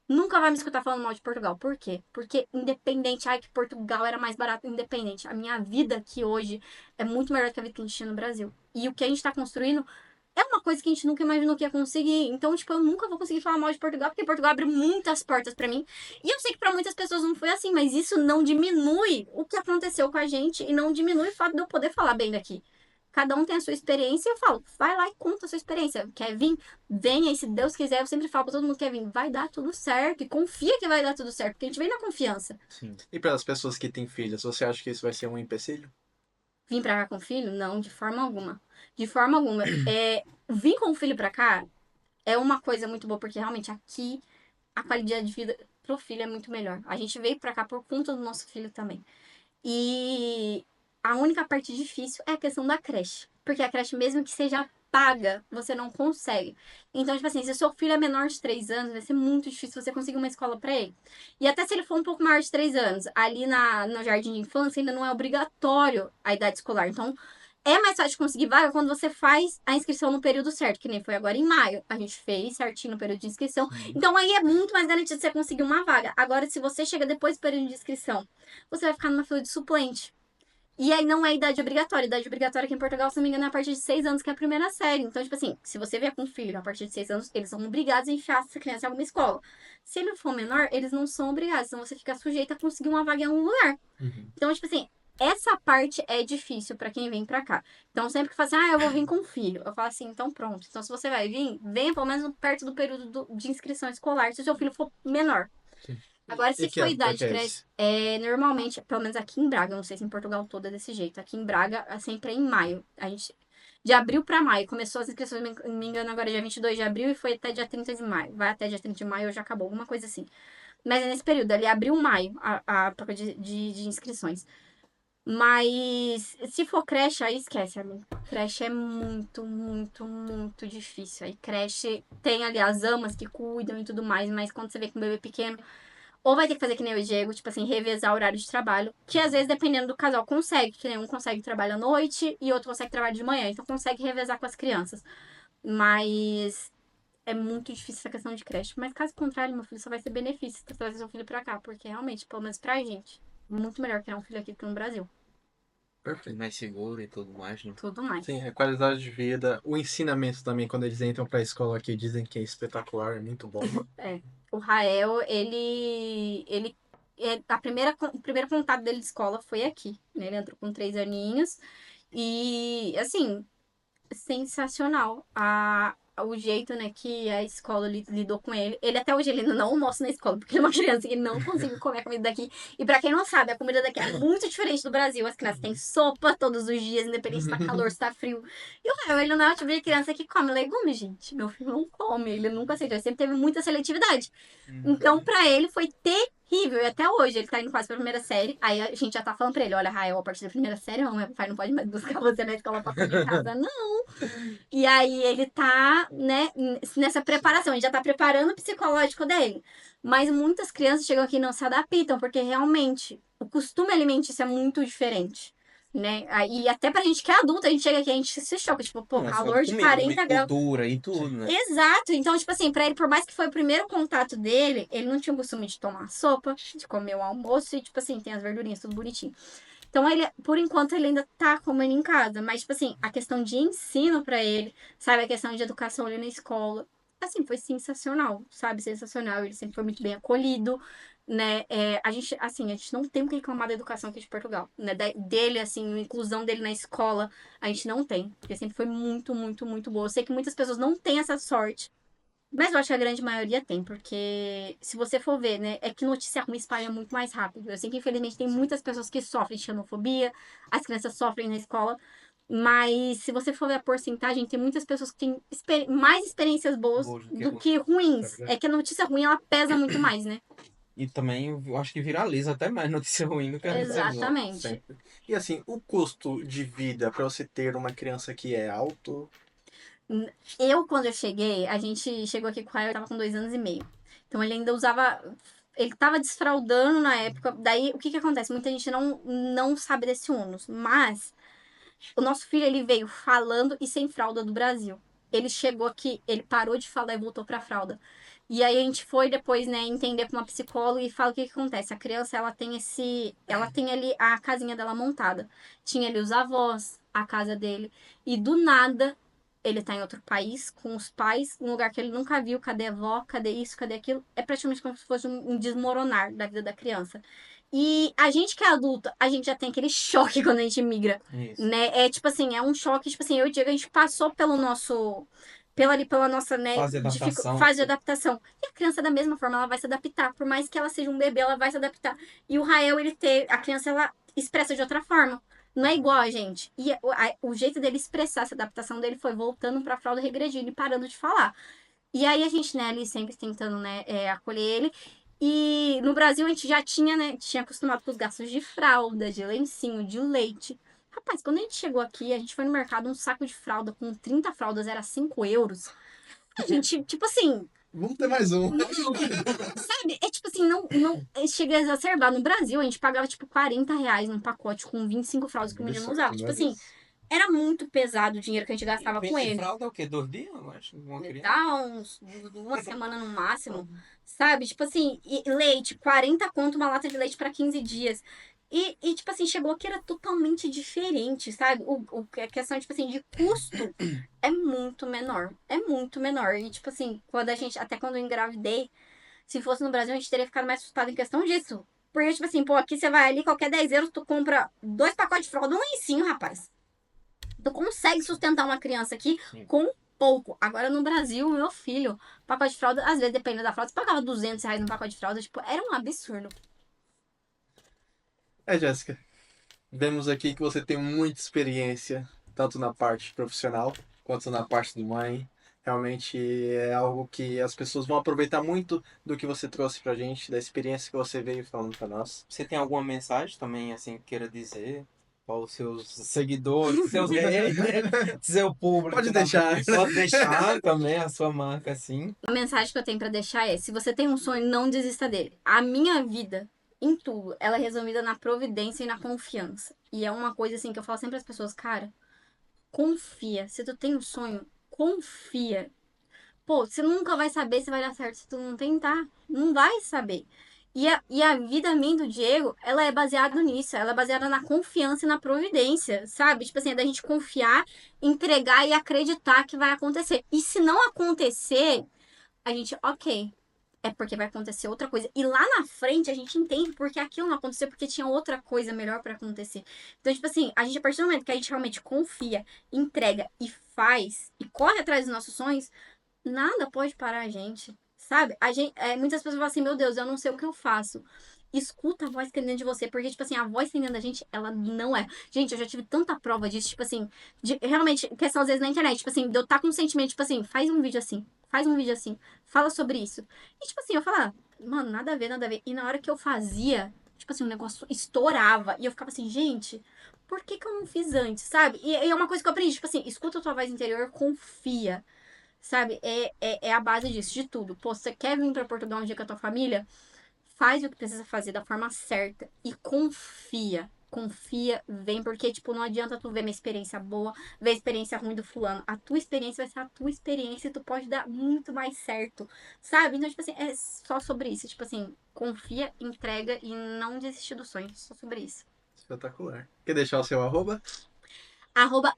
Nunca vai me escutar falando mal de Portugal. Por quê? Porque independente, ai, que Portugal era mais barato, independente. A minha vida aqui hoje é muito melhor do que a vida que a gente tinha no Brasil. E o que a gente tá construindo é uma coisa que a gente nunca imaginou que ia conseguir. Então, tipo, eu nunca vou conseguir falar mal de Portugal, porque Portugal abriu muitas portas pra mim. E eu sei que pra muitas pessoas não foi assim, mas isso não diminui o que aconteceu com a gente e não diminui o fato de eu poder falar bem daqui. Cada um tem a sua experiência e eu falo, vai lá e conta a sua experiência. Quer vir? Venha, e se Deus quiser, eu sempre falo pra todo mundo que quer vir, vai dar tudo certo. E confia que vai dar tudo certo, porque a gente vem na confiança. Sim. E para as pessoas que têm filhos, você acha que isso vai ser um empecilho? Vim pra cá com filho? Não, de forma alguma. De forma alguma. Vir com filho pra cá é uma coisa muito boa, porque realmente aqui a qualidade de vida pro filho é muito melhor. A gente veio pra cá por conta do nosso filho também. E a única parte difícil é a questão da creche. Porque a creche, mesmo que seja paga, você não consegue. Então, tipo assim, se o seu filho é menor de 3 anos, vai ser muito difícil você conseguir uma escola pra ele. E até se ele for um pouco maior de 3 anos, ali no jardim de infância ainda não é obrigatório a idade escolar. Então, é mais fácil de conseguir vaga quando você faz a inscrição no período certo, que nem foi agora em maio. A gente fez certinho no período de inscrição. Então aí é muito mais garantido você conseguir uma vaga. Agora, se você chega depois do período de inscrição, você vai ficar numa fila de suplente. E aí não é idade obrigatória. Idade obrigatória aqui em Portugal, se não me engano, é a partir de 6 anos, que é a primeira série. Então, tipo assim, se você vier com um filho a partir de 6 anos, eles são obrigados a enfiar essa criança em alguma escola. Se ele for menor, eles não são obrigados. Então você fica sujeito a conseguir uma vaga em algum lugar. Então, tipo assim, essa parte é difícil pra quem vem pra cá. Então, sempre que fala assim, eu vou vir com filho. Eu falo assim, então pronto. Então, se você vai vir, venha pelo menos perto do período de inscrição escolar, se o seu filho for menor. Sim. Agora, se E que for época idade que é creche, normalmente, pelo menos aqui em Braga, eu não sei se em Portugal todo é desse jeito. Aqui em Braga, sempre é em maio. A gente, de abril pra maio, começou as inscrições, não me engano, agora é dia 22 de abril e foi até dia 30 de maio. Vai até dia 30 de maio ou já acabou, alguma coisa assim. Mas é nesse período, ali, abril, maio, a época de inscrições. Mas se for creche, aí esquece, amigo. Creche é muito, muito, muito difícil. Aí creche tem ali as amas que cuidam e tudo mais, mas quando você vê com um bebê pequeno, ou vai ter que fazer que nem o Diego, tipo assim, revezar o horário de trabalho, que às vezes, dependendo do casal, consegue, que nem um consegue trabalhar à noite e outro consegue trabalhar de manhã, então consegue revezar com as crianças. Mas é muito difícil essa questão de creche. Mas caso contrário, meu filho só vai ser benefício se trazer seu filho pra cá, porque realmente, pelo menos pra gente, muito melhor criar um filho aqui do que no Brasil. Perfeito. Mais seguro e tudo mais, né? Tudo mais. Sim, a qualidade de vida, o ensinamento também, quando eles entram pra escola aqui, dizem que é espetacular, é muito bom. O Rael, o primeiro contato dele de escola foi aqui, né? Ele entrou com 3 aninhos E, assim, sensacional. O jeito, né, que a escola lidou com ele. Ele até hoje ele ainda não almoça na escola, porque ele é uma criança que não conseguiu comer a comida daqui. E pra quem não sabe, a comida daqui é muito diferente do Brasil. As crianças têm sopa todos os dias, independente se tá calor, se tá frio. E o Rael, ele não é o tipo de criança que come legumes, gente. Meu filho não come, ele nunca aceitou. Ele sempre teve muita seletividade. Então, pra ele foi terrível. E até hoje, ele tá indo quase pra primeira série. Aí a gente já tá falando pra ele: olha, Rael, a partir da primeira série, não, meu pai não pode mais buscar você na escola pra comer em casa, não. E aí ele tá, né, nessa preparação, ele já tá preparando o psicológico dele. Mas muitas crianças chegam aqui e não se adaptam, porque realmente o costume alimentício é muito diferente. Né? E até pra gente que é adulta, a gente chega aqui, a gente se choca, tipo, pô, Não é só calor de comida, 40 graus. cultura e tudo, né? Exato. Então, tipo assim, pra ele, por mais que foi o primeiro contato dele, ele não tinha o costume de tomar sopa, de comer o almoço e, tipo assim, tem as verdurinhas, tudo bonitinho. Então, ele, por enquanto, ele ainda tá comendo em casa. Mas, tipo assim, a questão de ensino pra ele, sabe? A questão de educação ali na escola, assim, foi sensacional, sabe? Sensacional. Ele sempre foi muito bem acolhido, né? A gente não tem o que reclamar da educação aqui de Portugal, né? Dele, assim, a inclusão dele na escola, a gente não tem. Porque sempre foi muito, muito, muito boa. Eu sei que muitas pessoas não têm essa sorte. Mas eu acho que a grande maioria tem, porque se você for ver, né, é que notícia ruim espalha muito mais rápido. Eu sei que infelizmente tem muitas pessoas que sofrem de xenofobia, as crianças sofrem na escola, mas se você for ver a porcentagem, tem muitas pessoas que têm mais experiências boas Boas do que do ruins. que É ruins. verdade. É que a notícia ruim, ela pesa muito mais, né? E também eu acho que viraliza até mais notícia ruim do que a notícia boa. Exatamente. Sempre. E assim, o custo de vida para você ter uma criança que é alto. Quando eu cheguei, a gente chegou aqui com o Raio, eu tava com 2 anos e meio. Então ele ainda usava. Ele tava desfraudando na época. Daí, o que que acontece? Muita gente não sabe desse ônus. Mas o nosso filho, ele veio falando e sem fralda do Brasil. Ele chegou aqui, ele parou de falar e voltou pra fralda. E aí a gente foi depois, né, entender com uma psicóloga e fala o que que acontece. A criança, ela tem ali a casinha dela montada. Tinha ali os avós, a casa dele. E do nada, ele tá em outro país, com os pais, um lugar que ele nunca viu. Cadê a avó? Cadê isso? Cadê aquilo? É praticamente como se fosse um desmoronar da vida da criança. E a gente que é adulta, a gente já tem aquele choque quando a gente migra, Isso. né? É tipo assim, é um choque, tipo assim, eu e o Diego, a gente passou pelo nosso, pela nossa, né, Fase de adaptação. fase de adaptação. E a criança, da mesma forma, ela vai se adaptar. Por mais que ela seja um bebê, ela vai se adaptar. E o Rael, a criança, ela expressa de outra forma. Não é igual a gente. E o jeito dele expressar essa adaptação dele foi voltando pra fralda regredindo e parando de falar. E aí a gente, né, ali sempre tentando, né, acolher ele. E no Brasil a gente já tinha, né, tinha acostumado com os gastos de fralda, de lencinho, de leite. Rapaz, quando a gente chegou aqui, a gente foi no mercado, um saco de fralda com 30 fraldas era 5 euros. A gente, tipo assim, Vamos ter mais um. sabe? É tipo assim, chega a exacerbar. No Brasil, a gente pagava, tipo, R$ 40 num pacote com 25 fraldas que o menino usava. Tipo assim, era muito pesado o dinheiro que a gente gastava com E ele. fralda é o quê? 2 dias? Eu acho. Uma criança. Dá uma semana no máximo, sabe? Tipo assim, e leite, 40 conto uma lata de leite pra 15 dias. Tipo assim, chegou que era totalmente diferente, sabe? A questão, tipo assim, de custo é muito menor. É muito menor. E, tipo assim, até quando eu engravidei, se fosse no Brasil, a gente teria ficado mais assustado em questão disso. Porque, tipo assim, pô, aqui você vai ali, qualquer 10 euros, tu compra 2 pacotes de fralda, um lencinho, rapaz. Tu consegue sustentar uma criança aqui Sim. com pouco. Agora no Brasil, meu filho, pacote de fralda, às vezes, dependendo da fralda, você pagava R$ 200 no pacote de fralda. Tipo, era um absurdo. Jéssica, vemos aqui que você tem muita experiência, tanto na parte profissional quanto na parte de mãe. Realmente é algo que as pessoas vão aproveitar muito do que você trouxe pra gente, da experiência que você veio falando pra nós. Você tem alguma mensagem também, assim, que queira dizer para os seus seguidores, seus haters, seu público? Pode deixar. Pode deixar também a sua marca, assim. A mensagem que eu tenho pra deixar é: se você tem um sonho, não desista dele. A minha vida, em tudo, ela é resumida na providência e na confiança. E é uma coisa assim que eu falo sempre às pessoas, cara, confia. Se tu tem um sonho, confia. Pô, você nunca vai saber se vai dar certo se tu não tentar. Não vai saber. E a vida minha e do Diego, ela é baseada nisso. Ela é baseada na confiança e na providência, sabe? Tipo assim, é da gente confiar, entregar e acreditar que vai acontecer. E se não acontecer, a gente, ok. é porque vai acontecer outra coisa. E lá na frente a gente entende porque aquilo não aconteceu, porque tinha outra coisa melhor pra acontecer. Então, tipo assim, a gente, a partir do momento que a gente realmente confia, entrega e faz, e corre atrás dos nossos sonhos, nada pode parar a gente, sabe? Muitas pessoas falam assim, meu Deus, eu não sei o que eu faço. Escuta a voz que tem dentro de você, porque, tipo assim, a voz que tem dentro da gente, ela não é. Gente, eu já tive tanta prova disso, tipo assim, de realmente, questão às vezes na internet, tipo assim, de eu estar com um sentimento, tipo assim, faz um vídeo assim, fala sobre isso. E, tipo assim, eu falava, mano, nada a ver, nada a ver. E na hora que eu fazia, tipo assim, o negócio estourava. E eu ficava assim, gente, por que que eu não fiz antes, sabe? E é uma coisa que eu aprendi, tipo assim, escuta a tua voz interior, confia. Sabe? É a base disso, de tudo. Pô, você quer vir pra Portugal um dia com a tua família? Faz o que precisa fazer da forma certa e confia. Confia, vem, porque, tipo, não adianta tu ver minha experiência boa, ver a experiência ruim do fulano. A tua experiência vai ser a tua experiência e tu pode dar muito mais certo, sabe? Então, tipo assim, é só sobre isso. Tipo assim, confia, entrega e não desistir do sonho. Só sobre isso. Espetacular. Quer deixar o seu arroba?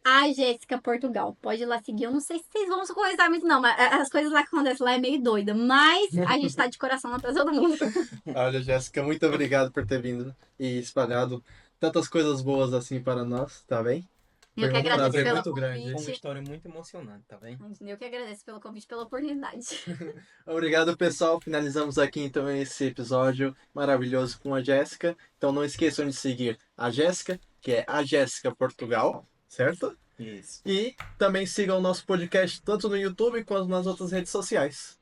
@a Jéssica Portugal. Pode ir lá seguir. Eu não sei se vocês vão se conversar muito, não, mas as coisas lá que acontecem lá é meio doida. Mas a gente tá de coração na pessoa do mundo. Olha, Jéssica, muito obrigado por ter vindo e espalhado tantas coisas boas assim para nós, tá bem? Eu Foi que um agradeço prazer pelo muito grande. Foi uma convite. história muito emocionante, tá bem? Eu que agradeço pelo convite, pela oportunidade. Obrigado, pessoal. Finalizamos aqui então esse episódio maravilhoso com a Jéssica. Então não esqueçam de seguir a Jéssica, que é a Jéssica Portugal, certo? Isso. E também sigam o nosso podcast tanto no YouTube quanto nas outras redes sociais.